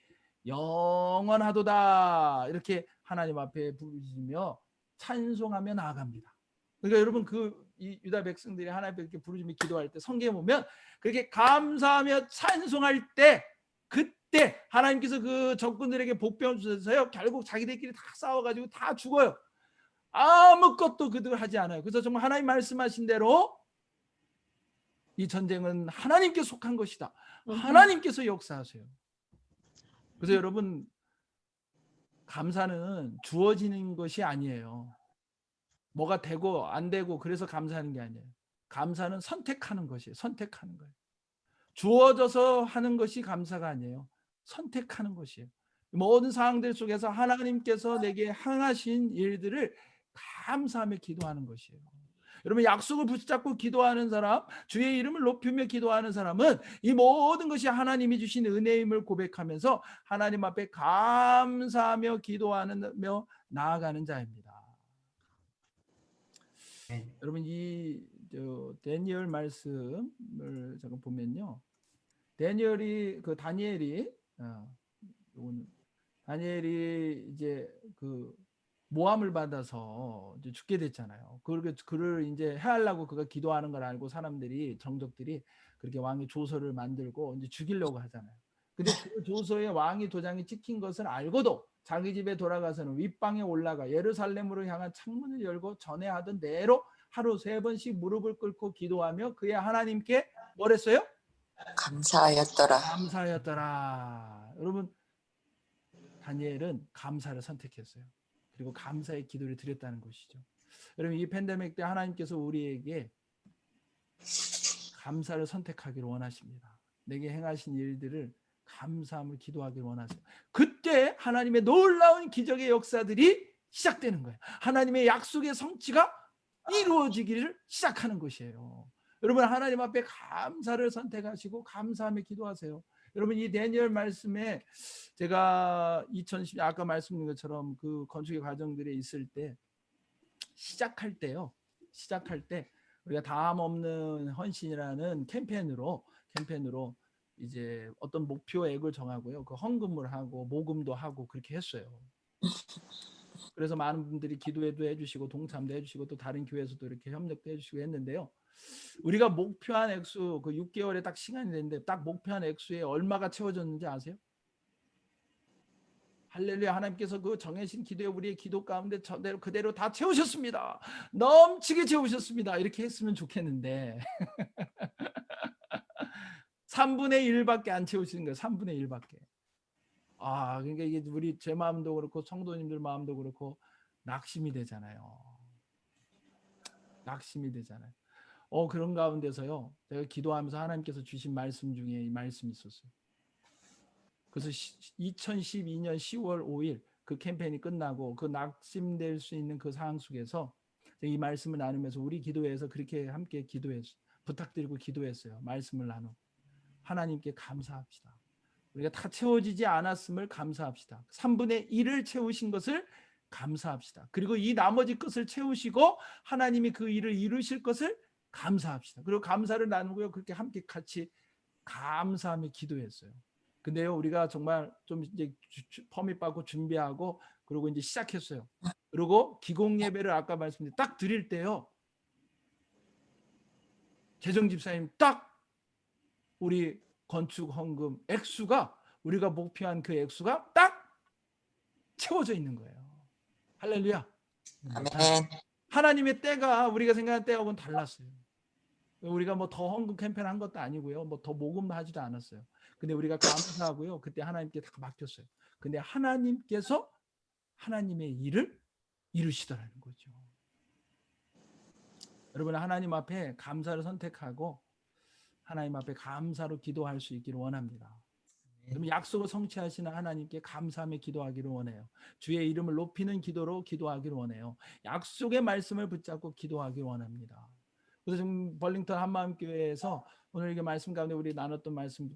영원하도다. 이렇게 하나님 앞에 부르짖으며 찬송하며 나아갑니다. 그러니까 여러분 이 유다 백성들이 하나님 앞에 이렇게 부르짖으며 기도할 때 성경에 보면 그렇게 감사하며 찬송할 때 그때 하나님께서 그 적군들에게 복병 주셔서요 결국 자기들끼리 다 싸워가지고 다 죽어요. 아무것도 그들 하지 않아요. 그래서 정말 하나님 말씀하신 대로 이 전쟁은 하나님께 속한 것이다. 하나님께서 역사하세요. 그래서 여러분 감사는 주어지는 것이 아니에요. 뭐가 되고 안 되고 그래서 감사하는 게 아니에요. 감사는 선택하는 것이에요. 선택하는 거예요. 주어져서 하는 것이 감사가 아니에요. 선택하는 것이에요. 모든 상황들 속에서 하나님께서 내게 행하신 일들을 감사하며 기도하는 것이에요. 여러분 약속을 붙잡고 기도하는 사람, 주의 이름을 높이며 기도하는 사람은 이 모든 것이 하나님이 주신 은혜임을 고백하면서 하나님 앞에 감사하며 기도하며 나아가는 자입니다. 네. 여러분 이 다니엘 말씀을 잠깐 보면요, 다니엘이 이제 그 모함을 받아서 이제 죽게 됐잖아요. 그를 이제 해하려고 그가 기도하는 걸 알고 사람들이 정적들이 그렇게 왕의 조서를 만들고 이제 죽이려고 하잖아요. 근데 그 조서에 왕이 도장이 찍힌 것을 알고도 자기 집에 돌아가서는 윗방에 올라가 예루살렘으로 향한 창문을 열고 전에 하던 대로 하루 3번씩 무릎을 꿇고 기도하며 그의 하나님께 뭐랬어요? 감사하였더라. 감사하였더라. 여러분 다니엘은 감사를 선택했어요. 그리고 감사의 기도를 드렸다는 것이죠. 여러분 이 팬데믹 때 하나님께서 우리에게 감사를 선택하기를 원하십니다. 내게 행하신 일들을 감사함을 기도하기를 원하세요. 그때 하나님의 놀라운 기적의 역사들이 시작되는 거예요. 하나님의 약속의 성취가 이루어지기를 시작하는 것이에요. 여러분 하나님 앞에 감사를 선택하시고 감사하며 기도하세요. 여러분 이 다니엘 말씀에 제가 2010 아까 말씀드린 것처럼 그 건축의 과정들에 있을 때 시작할 때 우리가 다함 없는 헌신이라는 캠페인으로 이제 어떤 목표액을 정하고요. 그 헌금을 하고 모금도 하고 그렇게 했어요. 그래서 많은 분들이 기도회도 해주시고 동참도 해주시고 또 다른 교회에서도 이렇게 협력도 해주시고 했는데요. 우리가 목표한 액수 그 6개월에 딱 시간이 됐는데 딱 목표한 액수에 얼마가 채워졌는지 아세요? 할렐루야. 하나님께서 그 정해진 기도에 우리의 기도 가운데 그대로 다 채우셨습니다. 넘치게 채우셨습니다. 이렇게 했으면 좋겠는데 3분의 1밖에 안 채우시는 거예요. 3분의 1밖에. 그러니까 이게 우리 제 마음도 그렇고 성도님들 마음도 그렇고 낙심이 되잖아요. 그런 가운데서요. 제가 기도하면서 하나님께서 주신 말씀 중에 이 말씀이 있었어요. 그래서 2012년 10월 5일 그 캠페인이 끝나고 그 낙심될 수 있는 그 상황 속에서 이 말씀을 나누면서 우리 기도회에서 그렇게 함께 기도했어요. 부탁드리고 기도했어요. 말씀을 나누고 하나님께 감사합시다. 우리가 다 채워지지 않았음을 감사합시다. 3분의 1을 채우신 것을 감사합시다. 그리고 이 나머지 것을 채우시고 하나님이 그 일을 이루실 것을 감사합시다. 그리고 감사를 나누고요. 그렇게 함께 같이 감사하며 기도했어요. 근데요, 우리가 정말 좀 이제 퍼밋 받고 준비하고 그리고 이제 시작했어요. 그리고 기공 예배를 아까 말씀드린 딱 드릴 때요. 재정 집사님 딱 우리 건축 헌금 액수가 우리가 목표한 그 액수가 딱 채워져 있는 거예요. 할렐루야. 아멘. 하나님의 때가 우리가 생각하는 때하고는 달랐어요. 우리가 뭐 더 헌금 캠페인 한 것도 아니고요. 뭐 더 모금도 하지도 않았어요. 근데 우리가 감사하고요. 그때 하나님께 다 맡겼어요. 근데 하나님께서 하나님의 일을 이루시더라는 거죠. 여러분 하나님 앞에 감사를 선택하고 하나님 앞에 감사로 기도할 수 있기를 원합니다. 그럼 약속을 성취하시는 하나님께 감사하며 기도하기를 원해요. 주의 이름을 높이는 기도로 기도하기를 원해요. 약속의 말씀을 붙잡고 기도하기를 원합니다. 그래서 지금 벌링턴 한마음교회에서 오늘 이게 말씀 가운데 우리 나눴던 말씀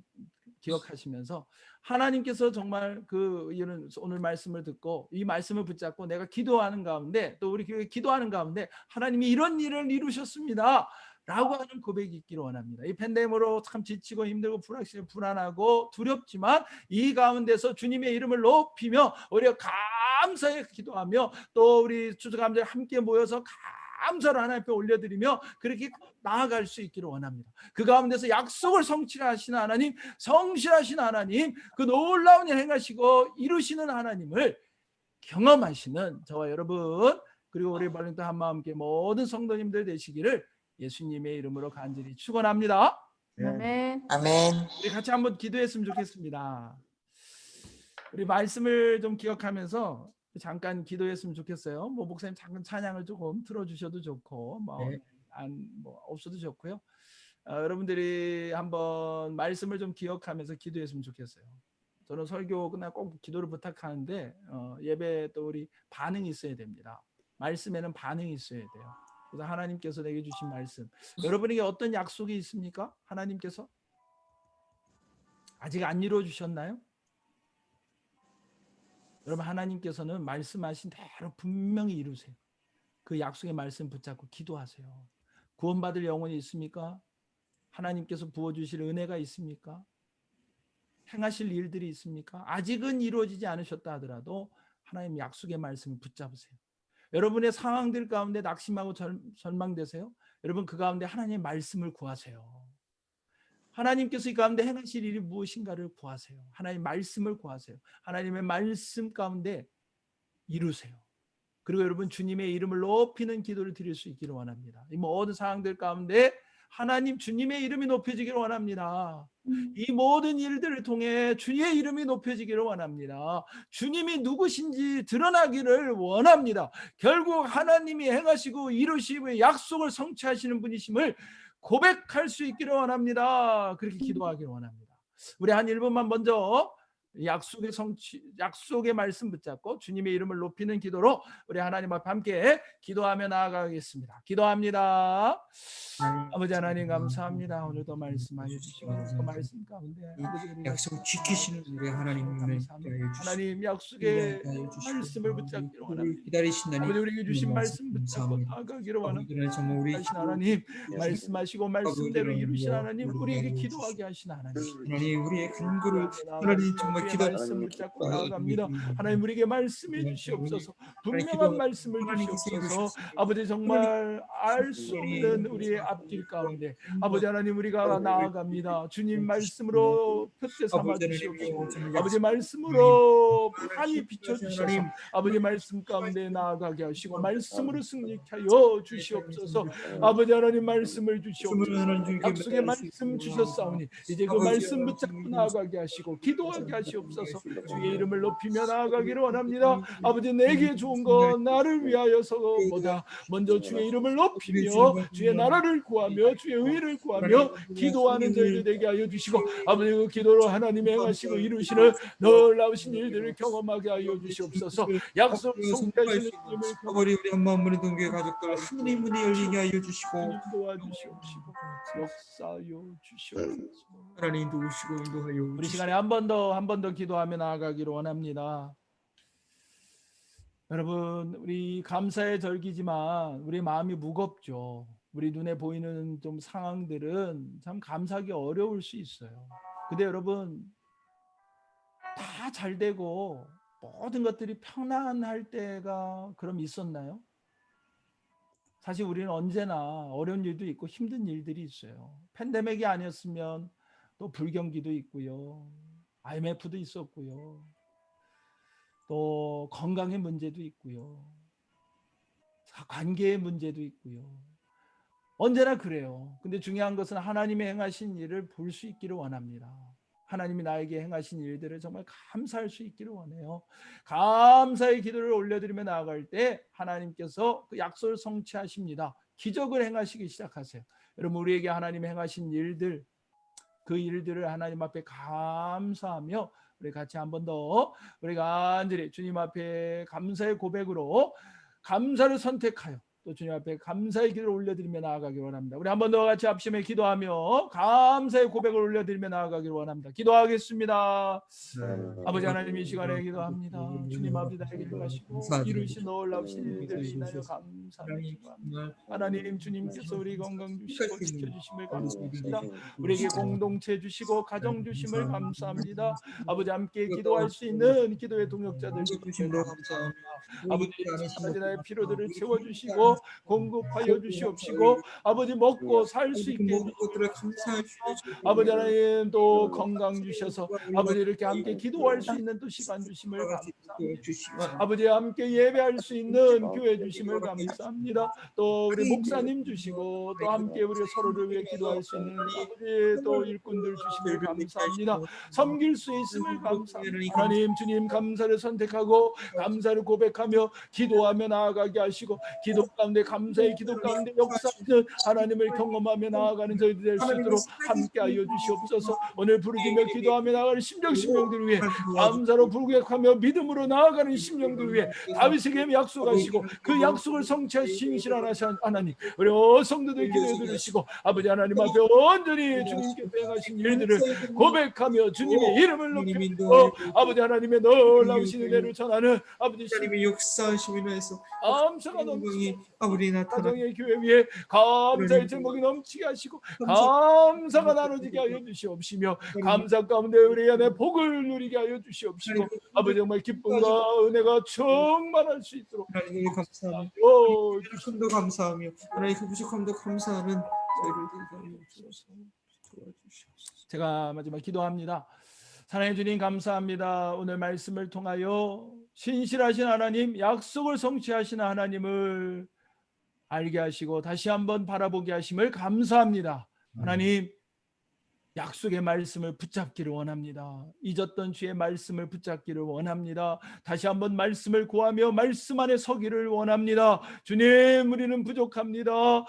기억하시면서 하나님께서 정말 이런 오늘 말씀을 듣고 이 말씀을 붙잡고 내가 기도하는 가운데 또 우리 교회 기도하는 가운데 하나님이 이런 일을 이루셨습니다. 라고 하는 고백이 있기를 원합니다. 이 팬데믹으로 참 지치고 힘들고 불안하고 두렵지만 이 가운데서 주님의 이름을 높이며 우리가 감사에 기도하며 또 우리 추수감사에 함께 모여서 감사를 하나님 앞에 올려드리며 그렇게 나아갈 수 있기를 원합니다. 그 가운데서 약속을 성취하시는 하나님, 성실하신 하나님, 그 놀라운 일 행하시고 이루시는 하나님을 경험하시는 저와 여러분, 그리고 우리 발림도 한마음께 모든 성도님들 되시기를 예수님의 이름으로 간절히 축원합니다. 아멘. 아멘. 우리 같이 한번 기도했으면 좋겠습니다. 우리 말씀을 좀 기억하면서 잠깐 기도했으면 좋겠어요. 뭐 목사님 잠깐 찬양을 조금 틀어주셔도 좋고 뭐 없어도 좋고요. 여러분들이 한번 말씀을 좀 기억하면서 기도했으면 좋겠어요. 저는 설교 끝나고 꼭 기도를 부탁하는데 예배 또 우리 반응이 있어야 됩니다. 말씀에는 반응이 있어야 돼요. 그래서 하나님께서 내게 주신 말씀, 여러분에게 어떤 약속이 있습니까? 하나님께서 아직 안 이루어 주셨나요? 여러분, 하나님께서는 말씀하신 대로 분명히 이루세요. 그 약속의 말씀 붙잡고 기도하세요. 구원받을 영혼이 있습니까? 하나님께서 부어주실 은혜가 있습니까? 행하실 일들이 있습니까? 아직은 이루어지지 않으셨다 하더라도 하나님 약속의 말씀을 붙잡으세요. 여러분의 상황들 가운데 낙심하고 절망되세요? 여러분, 그 가운데 하나님의 말씀을 구하세요. 하나님께서 이 가운데 행하실 일이 무엇인가를 구하세요. 하나님의 말씀을 구하세요. 하나님의 말씀 가운데 이루세요. 그리고 여러분, 주님의 이름을 높이는 기도를 드릴 수 있기를 원합니다. 이 모든 상황들 가운데 하나님 주님의 이름이 높여지기를 원합니다. 이 모든 일들을 통해 주의 이름이 높여지기를 원합니다. 주님이 누구신지 드러나기를 원합니다. 결국 하나님이 행하시고 이루시고 약속을 성취하시는 분이심을 고백할 수 있기를 원합니다. 그렇게 기도하기를 원합니다. 우리 한 1분만 먼저 약속의 성취, 약속의 말씀 붙잡고 주님의 이름을 높이는 기도로 우리 하나님 앞에 함께 기도하며 나아가겠습니다. 기도합니다. 아버지 하나님 감사합니다. 오늘도 말씀하여 주시고 그 말씀 가운데 약속 지키시는 우리 하나님을 하나님 약속의 말씀을 붙잡기를 원합니다. 기다리신다니 아버지 우리에게 주신 말씀 붙잡고 나아가기를 원합니다. 하신 하나님 말씀하시고 말씀대로 이루신 하나님, 우리에게 기도하게 하신 하나님, 하나님 우리의 간구를 하나님 정말 기도 말씀 붙잡고 나아갑니다. 하나님 우리에게 말씀해 주시옵소서. 분명한 말씀을 주시옵소서. 아버지 정말 알 수 없는 우리의 앞길 가운데 아버지 하나님 우리가 나아갑니다. 주님 말씀으로 표대 삼아 주시옵시고 아버지 말씀으로 많이 비춰주셔서 아버지 말씀 가운데 나아가게 하시고 말씀으로 승리케 하여 주시옵소서. 아버지 하나님 말씀을 주시옵소서. 약속의 말씀 주셨사오니 이제 그 말씀 붙잡고 나아가게 하시고 기도하게 하시옵소서. 주의 이름을 높이며 나아가기를 원합니다. 아버지 내게 좋은 것 나를 위하여서보다 먼저 주의 이름을 높이며 주의 나라를 구하며 주의 의를 구하며 기도하는 저희들 되게 하여 주시고 아버지 그 기도로 하나님이 행하시고 이루시는 놀라우신 일들을 경험하게 하여 주시옵소서. 약속 성취하시는 주님을 아버지 우리 한마음문의 동교회 가족들 하늘의 문이 열리게 하여 주시고 도와주시옵시고 역사하여 주시옵소서. 하나님 도우시고 인도하여 우리 시간에 한 번 더 기도하며 나아가기를 원합니다. 여러분, 우리 감사의 절기지만 우리 마음이 무겁죠. 우리 눈에 보이는 좀 상황들은 참 감사하기 어려울 수 있어요. 근데 여러분, 다 잘 되고 모든 것들이 평안할 때가 그럼 있었나요? 사실 우리는 언제나 어려운 일도 있고 힘든 일들이 있어요. 팬데믹이 아니었으면 또 불경기도 있고요. IMF도 있었고요. 또 건강의 문제도 있고요. 관계의 문제도 있고요. 언제나 그래요. 근데 중요한 것은 하나님의 행하신 일을 볼 수 있기를 원합니다. 하나님이 나에게 행하신 일들을 정말 감사할 수 있기를 원해요. 감사의 기도를 올려드리며 나아갈 때 하나님께서 그 약속을 성취하십니다. 기적을 행하시기 시작하세요. 여러분, 우리에게 하나님이 행하신 일들, 그 일들을 하나님 앞에 감사하며 우리 같이 한 번 더 우리 간절히 주님 앞에 감사의 고백으로 감사를 선택하여 또 주님 앞에 감사의 기도를 올려드리며 나아가길 원합니다. 우리 한 번 더 같이 합심에 기도하며 감사의 고백을 올려드리며 나아가길 원합니다. 기도하겠습니다. 아버지 하나님, 이 시간에 기도합니다. 주님 아버지, 나에게 행하시고 이루신 놀라우신 일들을 인하여 감사합니다. 하나님, 주님께서 우리 건강 주시고 지켜주심을 감사합니다. 우리에게 공동체 주시고 가정 주심을 감사합니다. 아버지, 함께 기도할 수 있는 기도의 동역자들 주심을 감사합니다. 아버지, 나의 필요들을 채워주시고 공급하여 주시옵시고 아버지, 먹고 살 수 있게 아버지 하나님, 또 건강 주셔서 아버지 이렇게 함께 기도할 수 있는 또 시간 주심을 감사합니다. 아버지, 함께 예배할 수 있는 교회 주심을 감사합니다. 또 우리 목사님 주시고 또 함께 우리 서로를 위해 기도할 수 있는 아버지 또 일꾼들 주심을 감사합니다. 섬길 수 있음을 감사합니다. 하나님, 주님 감사를 선택하고 감사를 고백하며 기도하며 나아가게 하시고 기도 가운데, 감사의 기도 가운데 역사하시는 하나님을 경험하며 나아가는 저희들 될 수 있도록 함께하여 주시옵소서. 오늘 부르짖며 기도하며 나아가는 심령들 위해 감사로 부르짖하며 믿음으로 나아가는 심령들 위해 다윗에게 약속하시고 그 약속을 성취하신 신실한 하나님, 우리 성도들 기도해 들으시고 아버지 하나님 앞에 온전히 주님께서 행하신 일들을 고백하며 주님의 이름을 높이고 아버지 하나님의 놀라우신 은혜를 전하는 아버지 하나님의 역사하심을 위해서 감사가 넘치고 아버지 나타나 가정의 교회 위에 감사의 제목이 넘치게 하시고 감사가 나눠지게 하여 주시옵시며 감사 가운데 우리 안에 복을 누리게 하여 주시옵시고 아버지, 정말 기쁨과 은혜가 충만할 수 있도록 하나님 감사합니다. 부족함도 감사하며 하나님 그 부족함도 감사하는 저희를 도와주시옵소서. 제가 마지막 기도합니다. 사랑해 주님, 감사합니다. 오늘 말씀을 통하여 신실하신 하나님, 약속을 성취하시는 하나님을 알게 하시고 다시 한번 바라보게 하심을 감사합니다. 하나님, 약속의 말씀을 붙잡기를 원합니다. 잊었던 주의 말씀을 붙잡기를 원합니다. 다시 한번 말씀을 구하며 말씀 안에 서기를 원합니다. 주님, 우리는 부족합니다.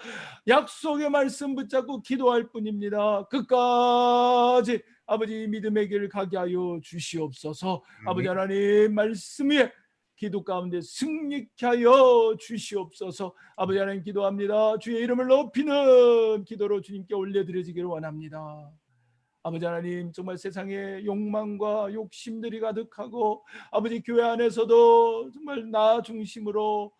약속의 말씀 붙잡고 기도할 뿐입니다. 끝까지 아버지 믿음의 길을 가게 하여 주시옵소서. 아버지 하나님, 말씀 위에 기도 가운데 승리케 하여 주시옵소서. 아버지 하나님, 기도합니다. 주의 이름을 높이는 기도로 주님께 올려드려지기를 원합니다. 아버지 하나님, 정말 세상에 욕망과 욕심들이 가득하고 아버지 교회 안에서도 정말 나 중심으로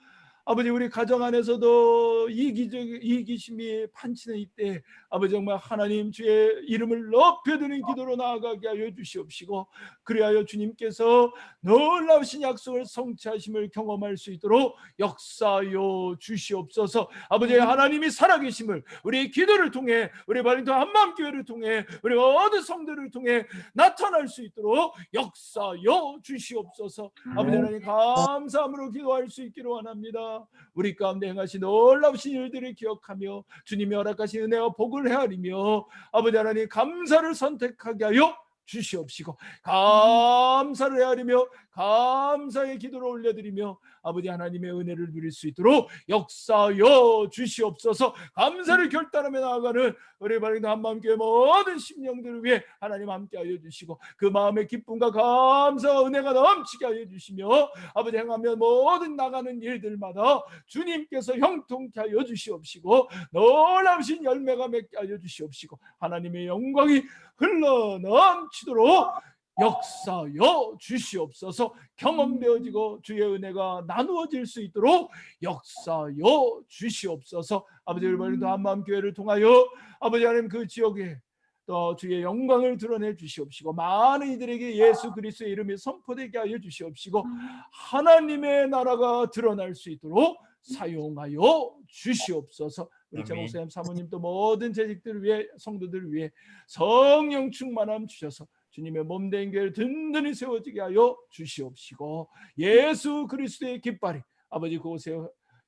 아버지 우리 가정 안에서도 이기심이 판치는 이때 아버지 정말 하나님 주의 이름을 높여드리는 기도로 나아가게 하여 주시옵시고 그리하여 주님께서 놀라우신 약속을 성취하심을 경험할 수 있도록 역사하여 주시옵소서. 아버지 하나님이 살아계심을 우리 기도를 통해 우리 바린도 한마음교회를 통해 우리 모든 성도를 통해 나타날 수 있도록 역사하여 주시옵소서. 아버지 하나님 감사함으로 기도할 수 있기를 원합니다. 우리 가운데 행하신 놀라우신 일들을 기억하며 주님이 허락하신 은혜와 복을 헤아리며 아버지 하나님 감사를 선택하게 하여 주시옵시고 감사를 헤아리며 감사의 기도를 올려드리며 아버지 하나님의 은혜를 누릴 수 있도록 역사하여 주시옵소서. 감사를 결단하며 나아가는 우리 바른 한마음교회 모든 심령들을 위해 하나님 함께하여 주시고 그 마음의 기쁨과 감사와 은혜가 넘치게 하여 주시며 아버지 행하며 모든 나가는 일들마다 주님께서 형통케 하여 주시옵시고 놀라우신 열매가 맺게 하여 주시옵시고 하나님의 영광이 흘러넘치도록 역사여 주시옵소서. 경험되어지고 주의 은혜가 나누어질 수 있도록 역사여 주시옵소서. 아버지 우리 한마음교회를 통하여 아버지 하나님 그 지역에 또 주의 영광을 드러내 주시옵시고 많은 이들에게 예수 그리스도의 이름이 선포되게 하여 주시옵시고 하나님의 나라가 드러날 수 있도록 사용하여 주시옵소서. 우리 장 목사님 사모님 또 모든 재직들을 위해 성도들을 위해 성령 충만함 주셔서 주님의 몸된 교회를 든든히 세워지게 하여 주시옵시고 예수 그리스도의 깃발이 아버지 그곳에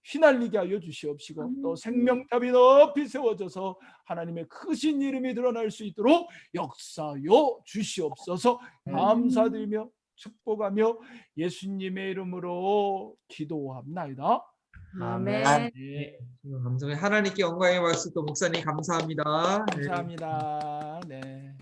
휘날리게 하여 주시옵시고 또 생명탑이 높이 세워져서 하나님의 크신 이름이 드러날 수 있도록 역사여 주시옵소서. 감사드리며 축복하며 예수님의 이름으로 기도합나이다. 아멘. 네. 감사합니다. 하나님께 영광의 말씀 또 목사님 감사합니다. 감사합니다. 네. 네.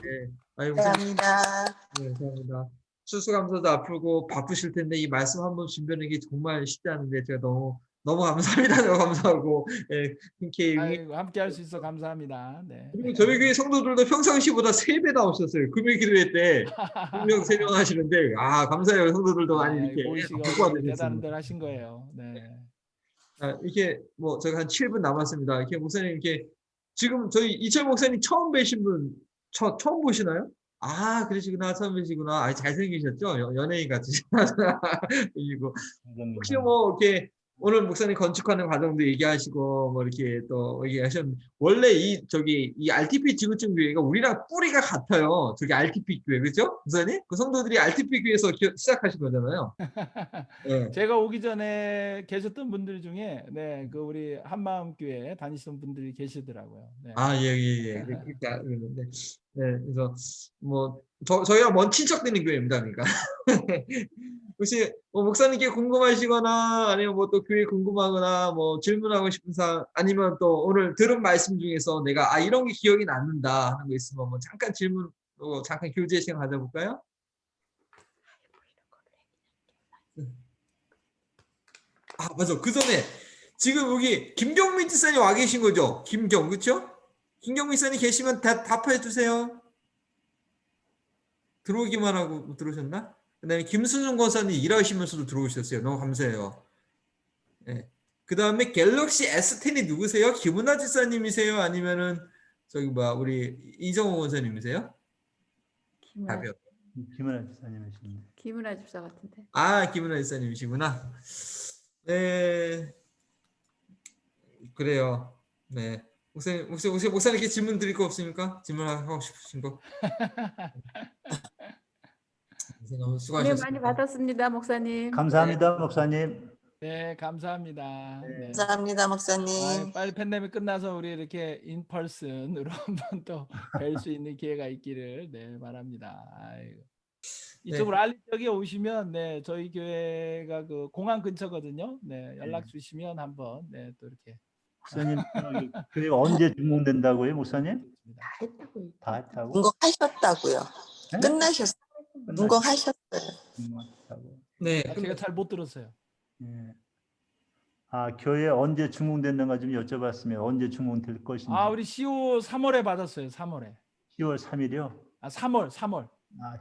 아유, 감사합니다. 네, 감사합니다. 수수감사도 아프고 바쁘실 텐데 이 말씀 한번 준비하는 게 정말 쉽지 않은데 제가 너무 너무 감사합니다. 너무 감사하고 예, 흔쾌히 아이고, 함께 할 수 있어 감사합니다. 네. 그리고 저희 교회 성도들도 평상시보다 3배 나오셨어요. 금요 기도회 때 2명, 3명 하시는데 감사해요. 성도들도 많이 이렇게 모이시고 복과 대단한 되셨습니다. 들 하신 거예요. 네. 이렇게 뭐 저희가 한 7분 남았습니다. 이렇게 목사님 이렇게 지금 저희 이철 목사님 처음 뵈신 분 처음 보시나요? 그러시구나. 처음 뵈시구나. 잘생기셨죠? 연예인 같으시구나. 그리고 혹시 뭐 이렇게 오늘 목사님 건축하는 과정도 얘기하시고 뭐 이렇게 또 얘기하셨는데 원래 이 RTP 지구촌 교회가 우리랑 뿌리가 같아요. 저기 RTP 교회 그죠? 목사님? 그 성도들이 RTP 교회에서 시작하신 거잖아요. 네. 제가 오기 전에 계셨던 분들 중에 그 우리 한마음교회 다니시던 분들이 계시더라고요. 네. 예. 그렇게 그랬는데 그래서 뭐 저희가 먼 친척되는 교회입니다. 그러니까 혹시 뭐 목사님께 궁금하시거나 아니면 뭐 또 교회 궁금하거나 뭐 질문하고 싶은 사항 아니면 또 오늘 들은 말씀 중에서 내가 이런 게 기억이 남는다 하는 거 있으면 뭐 잠깐 질문 잠깐 교제 시간 가져볼까요? 맞아. 그 전에 지금 여기 김경민 지사님 와 계신 거죠? 그렇죠? 김경민 지사님 계시면 답해 주세요. 들어오기만 하고 들어오셨나? 그다음에 김순중 권사님 일하시면서도 들어오셨어요. 너무 감사해요. 네. 그다음에 갤럭시 S10이 누구세요? 김은하 지사님이세요? 아니면은 우리 이정호 권사님이세요? 답이요. 김은하 지사님이십니다. 김은하 집사 같은데. 김은하 지사님이시구나. 네. 그래요. 네. 목사님께 질문 드릴 거 없습니까? 질문하고 싶으신 거? 너무 은혜 수고하셨습니다. 많이 받았습니다, 목사님. 감사합니다, 목사님. 네, 감사합니다. 네. 감사합니다, 목사님. 빨리 팬데믹 끝나서 우리 이렇게 인펄슨으로 한번 또 뵐 수 있는 기회가 있기를 바랍니다. 아이고. 이쪽으로 알리 지역에 오시면 저희 교회가 그 공항 근처거든요. 연락 주시면 한번 또 이렇게 목사님, 교회가 언제 준공된다고요, 목사님? 다 했다고요. 다 했다고? 준공하셨다고요. 네? 끝나셨어요. 준공하셨어요. 준공했다고. 네. 제가 잘 못 들었어요. 예. 교회 언제 준공됐는가 좀 여쭤봤으면 언제 준공될 것인지. 우리 CO 3월에 받았어요. 3월에. 10월 3일이요? 3월.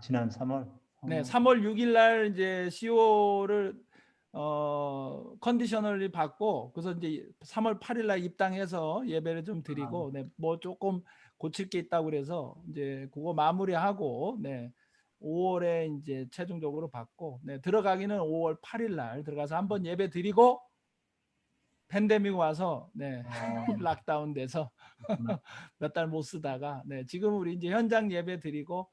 지난 3월. 네, 3월 6일 날 이제 CO를 컨디셔널리 받고 그래서 이제 3월 8일 날 입당해서 예배를 좀 드리고 뭐 조금 고칠 게 있다고 그래서 이제 그거 마무리하고 5월에 이제 최종적으로 받고 들어가기는 5월 8일 날 들어가서 한번 예배 드리고 팬데믹 와서 락다운 돼서 몇 달 못 쓰다가 지금 우리 이제 현장 예배 드리고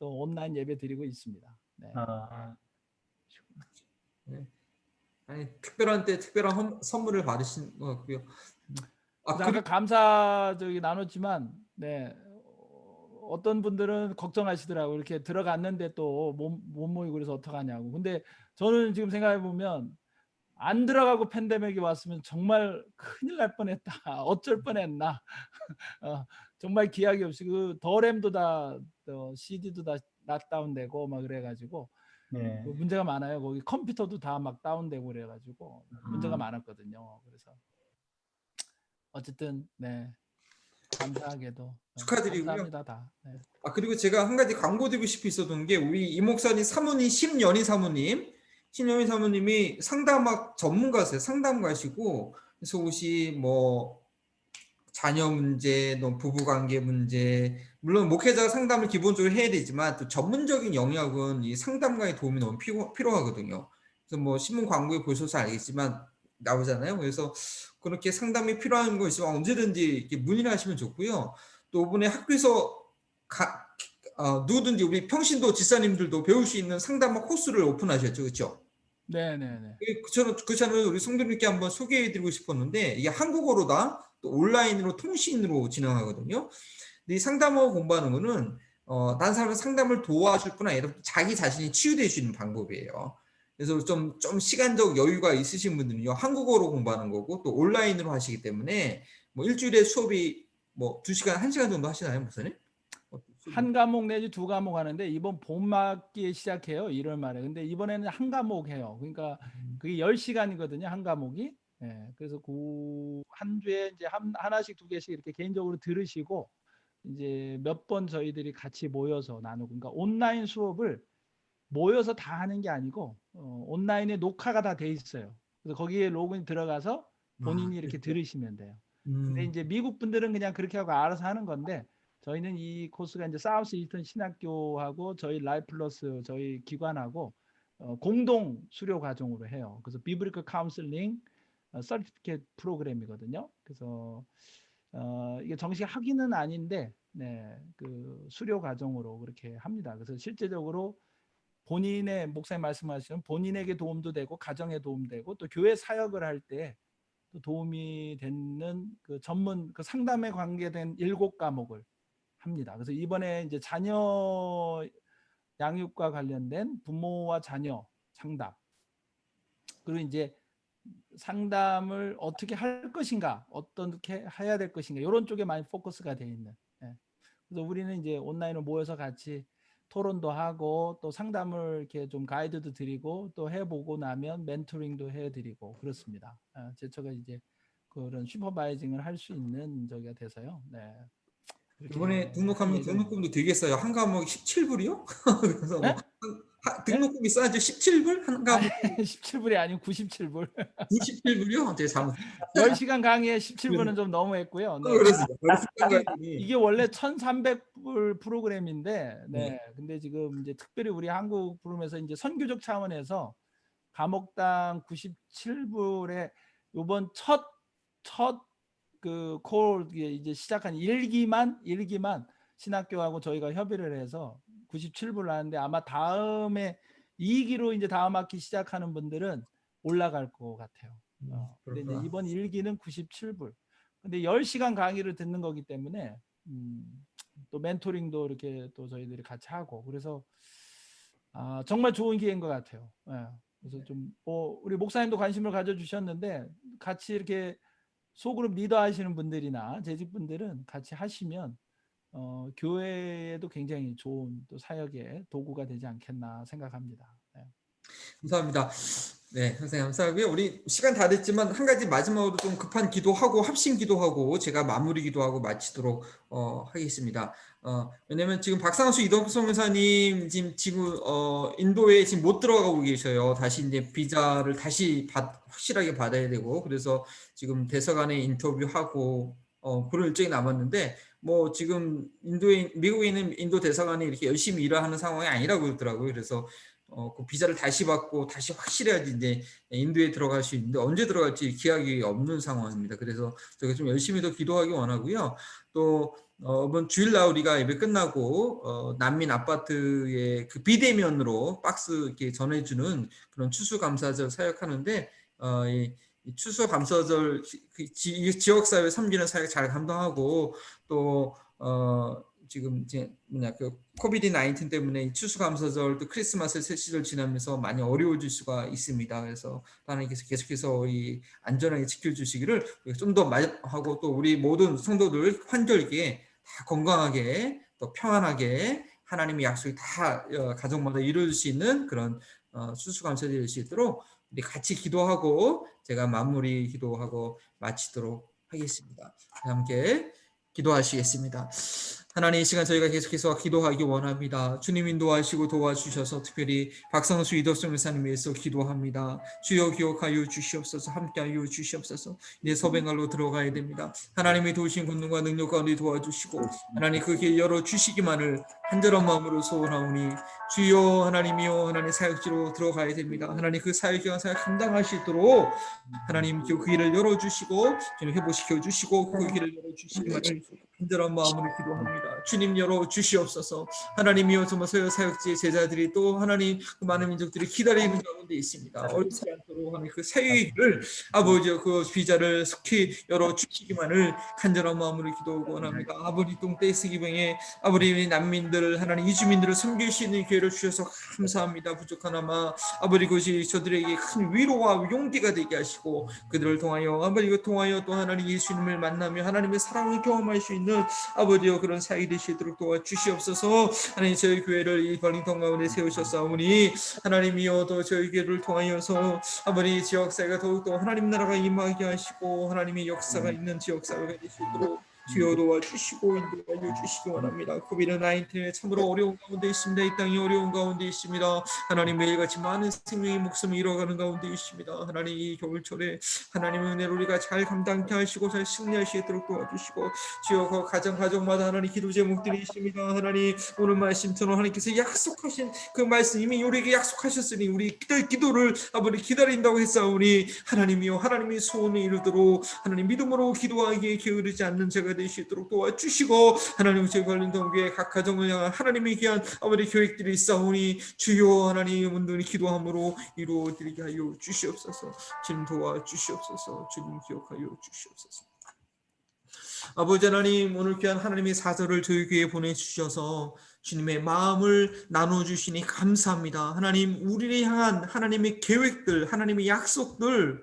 또 온라인 예배 드리고 있습니다. 특별한 때 특별한 선물을 받으신 것 같고요. 아까 감사 나눴지만 어떤 분들은 걱정하시더라고요. 이렇게 들어갔는데 또 못 모이고 그래서 어떡하냐고. 근데 저는 지금 생각해 보면 안 들어가고 팬데믹이 왔으면 정말 큰일 날 뻔했다. 어쩔 뻔했나. 정말 기약이 없이 그 더램도 다 CD도 다 락다운되고 막 그래가지고 그 문제가 많아요. 거기 컴퓨터도 다 막 다운되고 그래가지고 문제가 많았거든요. 그래서 어쨌든 감사하게도 축하드리고요. 감사합니다 다. 그리고 제가 한 가지 광고 드리고 싶어 있었던 게 우리 이 목사님 사모님 심연희 사모님이 상담학 전문가세요. 상담가시고 그래서 혹시 뭐 자녀 문제, 부부관계 문제 물론 목회자가 상담을 기본적으로 해야 되지만 또 전문적인 영역은 이 상담가의 도움이 너무 필요하거든요. 그래서 뭐 신문 광고에 보셔서 알겠지만 나오잖아요. 그래서 그렇게 상담이 필요한 거 있으면 언제든지 이렇게 문의를 하시면 좋고요. 또 이번에 학교에서 누구든지 우리 평신도 지사님들도 배울 수 있는 상담학 코스를 오픈하셨죠, 그렇죠? 네네네. 그 채널을 우리 성도님께 한번 소개해드리고 싶었는데 이게 한국어로다 또 온라인으로 통신으로 진행하거든요. 근데 이 상담어 공부하는 거는 다른 사람의 상담을 도와줄 뿐 아니라 자기 자신이 치유될 수 있는 방법이에요. 그래서 좀 시간적 여유가 있으신 분들은요 한국어로 공부하는 거고 또 온라인으로 하시기 때문에 뭐 일주일에 수업이 뭐 2시간, 1시간 정도 하시나요, 목사님? 한 과목 내지 두 과목 하는데 이번 봄학기에 시작해요. 1월 말에. 근데 이번에는 한 과목 해요. 그러니까 그게 10시간이거든요. 한 과목이. 예, 그래서 그 한 주에 이제 하나씩 두 개씩 이렇게 개인적으로 들으시고 이제 몇 번 저희들이 같이 모여서 나누고, 그러니까 온라인 수업을 모여서 다 하는 게 아니고 온라인에 녹화가 다 돼 있어요. 그래서 거기에 로그인 들어가서 본인이 이렇게 들으시면 돼요. 근데 이제 미국 분들은 그냥 그렇게 하고 알아서 하는 건데, 저희는 이 코스가 이제 사우스 이스턴 신학교하고 저희 라이플러스 저희 기관하고 공동 수료 과정으로 해요. 그래서 비브리컬 카운슬링 서티피케이트 프로그램이거든요. 그래서 이게 정식 학위는 아닌데, 네, 그 수료 과정으로 그렇게 합니다. 그래서 실제적으로 본인의, 목사님 말씀하시는 본인에게 도움도 되고 가정에 도움되고 또 교회 사역을 할 때 또 도움이 되는 그 전문 그 상담에 관계된 7과목을 합니다. 그래서 이번에 이제 자녀 양육과 관련된 부모와 자녀 상담, 그리고 이제 상담을 어떻게 할 것인가, 어떻게 해야 될 것인가, 이런 쪽에 많이 포커스가 되어 있는. 예. 그래서 우리는 이제 온라인으로 모여서 같이 토론도 하고 또 상담을 이렇게 좀 가이드도 드리고 또 해보고 나면 멘토링도 해드리고 그렇습니다. 제처가 이제 그런 슈퍼바이징을 할 수 있는 저기가 돼서요. 네. 이번에 등록하면 등록금도 되게 싸요. 한 과목 17불이요? 그래서 뭐 등록금이 싸죠. 17불 한 과목. 17불이 아니고 97불. 97불이요? 되게 잘못. 10시간 강의에 17불은 좀 너무했고요. 네. 그렇습니다. 이게 원래 1,300불 프로그램인데, 네. 근데 지금 이제 특별히 우리 한국 프로그램에서 이제 선교적 차원에서 과목당 97불에 이번 첫 그 콜 이제 시작한 1기만 신학교하고 저희가 협의를 해서 97불 하는데, 아마 다음에 2기로 이제 다음 학기 시작하는 분들은 올라갈 것 같아요. 근데 이제 이번 1기는 97불. 근데 10시간 강의를 듣는 거기 때문에 또 멘토링도 이렇게 또 저희들이 같이 하고, 그래서 정말 좋은 기회인 것 같아요. 그래서 좀 우리 목사님도 관심을 가져주셨는데, 같이 이렇게 소그룹 리더 하시는 분들이나 재직분들은 같이 하시면 교회에도 굉장히 좋은 또 사역의 도구가 되지 않겠나 생각합니다. 네. 감사합니다. 네, 선생님 감사하고요. 우리 시간 다 됐지만 한 가지 마지막으로 좀 급한 기도하고 합심 기도하고 제가 마무리 기도하고 마치도록 하겠습니다. 왜냐면 지금 박상수 이덕성 의사님 지금 인도에 지금 못 들어가고 계셔요. 다시 이제 비자를 다시 확실하게 받아야 되고, 그래서 지금 대사관에 인터뷰하고 그런 일정이 남았는데, 뭐 지금 미국에 있는 인도 대사관이 이렇게 열심히 일을 하는 상황이 아니라고 그러더라고요. 그래서 그 비자를 다시 받고 다시 확실해야지 이제 인도에 들어갈 수 있는데, 언제 들어갈지 기약이 없는 상황입니다. 그래서 저희가 좀 열심히 더 기도하기 원하고요. 또 이번 주일날 우리가 예배 끝나고 난민 아파트에 그 비대면으로 박스 이렇게 전해주는 그런 추수감사절 사역하는데, 이 추수감사절 지역사회 섬기는 사역 잘 감당하고, 또 지금 이제 그 코비드 19 때문에 추수감사절 또 크리스마스 새 시절 지나면서 많이 어려워질 수가 있습니다. 그래서 하나님께서 계속해서 이 안전하게 지켜주시기를 좀 더 하고, 또 우리 모든 성도들 환절기에 다 건강하게 또 평안하게 하나님의 약속이 다 가정마다 이루어질 수 있는 그런 추수감사절이 될 수 있도록 우리 같이 기도하고 제가 마무리 기도하고 마치도록 하겠습니다. 함께 기도하시겠습니다. 하나님, 이 시간 저희가 계속해서 기도하기 원합니다. 주님 인도하시고 도와주셔서 특별히 박상수 이덕성 의사님 위해서 기도합니다. 주여 기억하여 주시옵소서. 함께하여 주시옵소서. 이제 서빙갈로 들어가야 됩니다. 하나님의 도우신 권능과 능력 가운데 도와주시고 하나님 그 길 열어주시기만을 간절한 마음으로 소원하오니, 주여 하나님이여, 하나님 사역지로 들어가야 됩니다. 하나님 그 사역기관 사역 감당하시도록 하나님 그 길을 열어주시고 주님 회복시켜 주시고 그 길을 열어주시기만을 간절한 마음으로 기도합니다. 주님 열어주시옵소서. 하나님이여, 정말 사역지의 제자들이 또 하나님 그 많은 민족들이 기다리는 가운데 있습니다. 어렵지 않도록 하나님 그 사역의 길을 아버지 그 비자를 속히 열어주시기만을 간절한 마음으로 기도하고 원합니다. 아버지 똥떼 쓰기병에 아버지 난민들 하나님 이주민들을 섬길 수 있는 기회를 주셔서 감사합니다. 부족하나마 아버지 그것이 저들에게 큰 위로와 용기가 되게 하시고 그들을 통하여 아버지 통하여 또 하나님 예수님을 만나며 하나님의 사랑을 경험할 수 있는 아버지여 그런 사역이 되시도록 도와주시옵소서. 하나님 저희 교회를 이 벌링턴 가운데 세우셨사오니 하나님이여 또 저희 교회를 통하여서 아버지 지역사회가 더욱더 하나님 나라가 임하게 하시고 하나님의 역사가 있는 지역사회가 될 수 있도록 주여 도와주시고 인도하여 주시기 원합니다. 코비드-19에 참으로 어려운 가운데 있습니다. 이 땅이 어려운 가운데 있습니다. 하나님 매일같이 많은 생명의 목숨을 잃어가는 가운데 있습니다. 하나님 이 겨울철에 하나님의 은혜를 우리가 잘 감당케 하시고 잘 승리하시도록 도와주시고 주여 그 가정마다 하나님 기도 제목들이 있습니다. 하나님 오늘 말씀처럼 하나님께서 약속하신 그 말씀 이미 우리에게 약속하셨으니 우리 기도를 아버지 기다린다고 했사오니 하나님이여 하나님의 소원을 이루도록 하나님 믿음으로 기도하기에 게으르지 않는 제가 되시도록 도와주시고 하나님 저희 관련동교회 각 가정을 향한 하나님의 귀한 아버지 계획들이 있사오니 주여 하나님 문들이 기도함으로 이루어드리게 하여 주시옵소서. 주님 도와주시옵소서. 주님 기억하여 주시옵소서. 아버지 하나님 오늘 귀한 하나님의 사절을 저희 교회에 보내주셔서 주님의 마음을 나눠주시니 감사합니다. 하나님 우리를 향한 하나님의 계획들 하나님의 약속들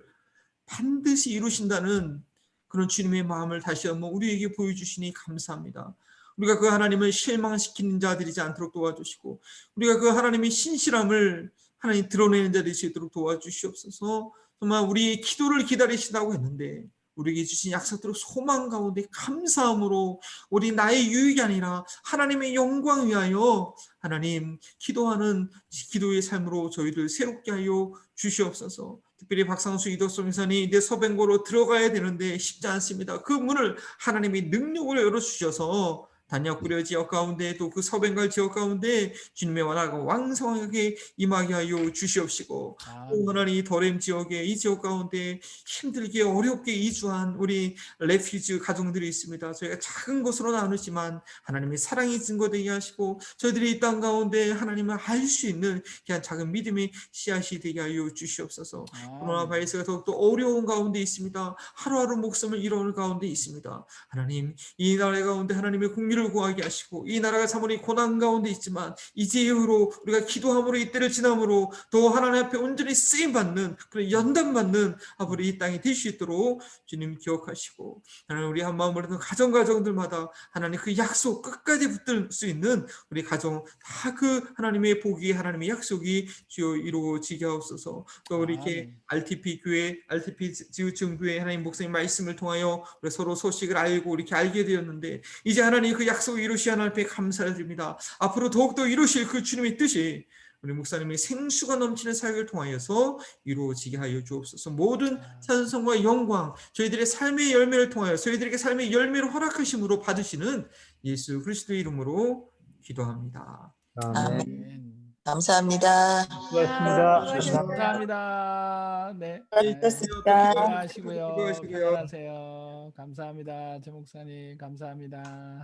반드시 이루신다는 그런 주님의 마음을 다시 한번 우리에게 보여주시니 감사합니다. 우리가 그 하나님을 실망시키는 자들이지 않도록 도와주시고 우리가 그 하나님의 신실함을 하나님 드러내는 자들이 되도록 도와주시옵소서. 정말 우리의 기도를 기다리신다고 했는데 우리에게 주신 약속대로 소망 가운데 감사함으로 우리 나의 유익이 아니라 하나님의 영광 위하여 하나님 기도하는 기도의 삶으로 저희를 새롭게 하여 주시옵소서. 특별히 박상수 이덕성 이사님 이제 서뱅고로 들어가야 되는데 쉽지 않습니다. 그 문을 하나님이 능력으로 열어주셔서 단역구려 지역 가운데 또 그 서ben갈 지역 가운데 주님의 나라가 왕성하게 임하게 하여 주시옵시고 또 하나님 더렘 지역에 이 지역 가운데 힘들게 어렵게 이주한 우리 레퓨지 가정들이 있습니다. 저희가 작은 것으로 나누지만 하나님의 사랑이 증거되게 하시고 저희들이 이 땅 가운데 하나님을 알 수 있는 그냥 작은 믿음의 씨앗이 되게 하여 주시옵소서. 코로나 바이러스가 더욱더 어려운 가운데 있습니다. 하루하루 목숨을 잃어올 가운데 있습니다. 하나님 이 나라 가운데 하나님의 공의를 구하게 하시고 이 나라가 사모니 고난 가운데 있지만 이제 이후로 우리가 기도함으로 이때를 지남으로 더 하나님 앞에 온전히 쓰임받는 그런 연단받는 아버지 이 땅이 될 수 있도록 주님 기억하시고 하나님 우리 한 마음으로 가정들마다 하나님 그 약속 끝까지 붙들 수 있는 우리 가정 다 그 하나님의 복이 하나님의 약속이 주여 이루어지게 하옵소서. 또 우리 이렇게 RTP 교회 RTP 지구촌 교회 하나님 목사님 말씀을 통하여 우리 서로 소식을 알고 이렇게 알게 되었는데 이제 하나님 그 약속을 이루시 하나님 앞에 감사드립니다. 앞으로 더욱더 이루실 그 주님의 뜻이 우리 목사님의 생수가 넘치는 사역을 통하여서 이루어지게 하여 주옵소서. 모든 찬송과 영광 저희들의 삶의 열매를 통하여 저희들에게 삶의 열매를 허락하심으로 받으시는 예수 그리스도의 이름으로 기도합니다. 아멘. 감사합니다. 수고하셨습니다. 감사합니다. 네. 수고하셨습니다. 수고하시고요. 편안하세요. 감사합니다. 제 목사님 감사합니다.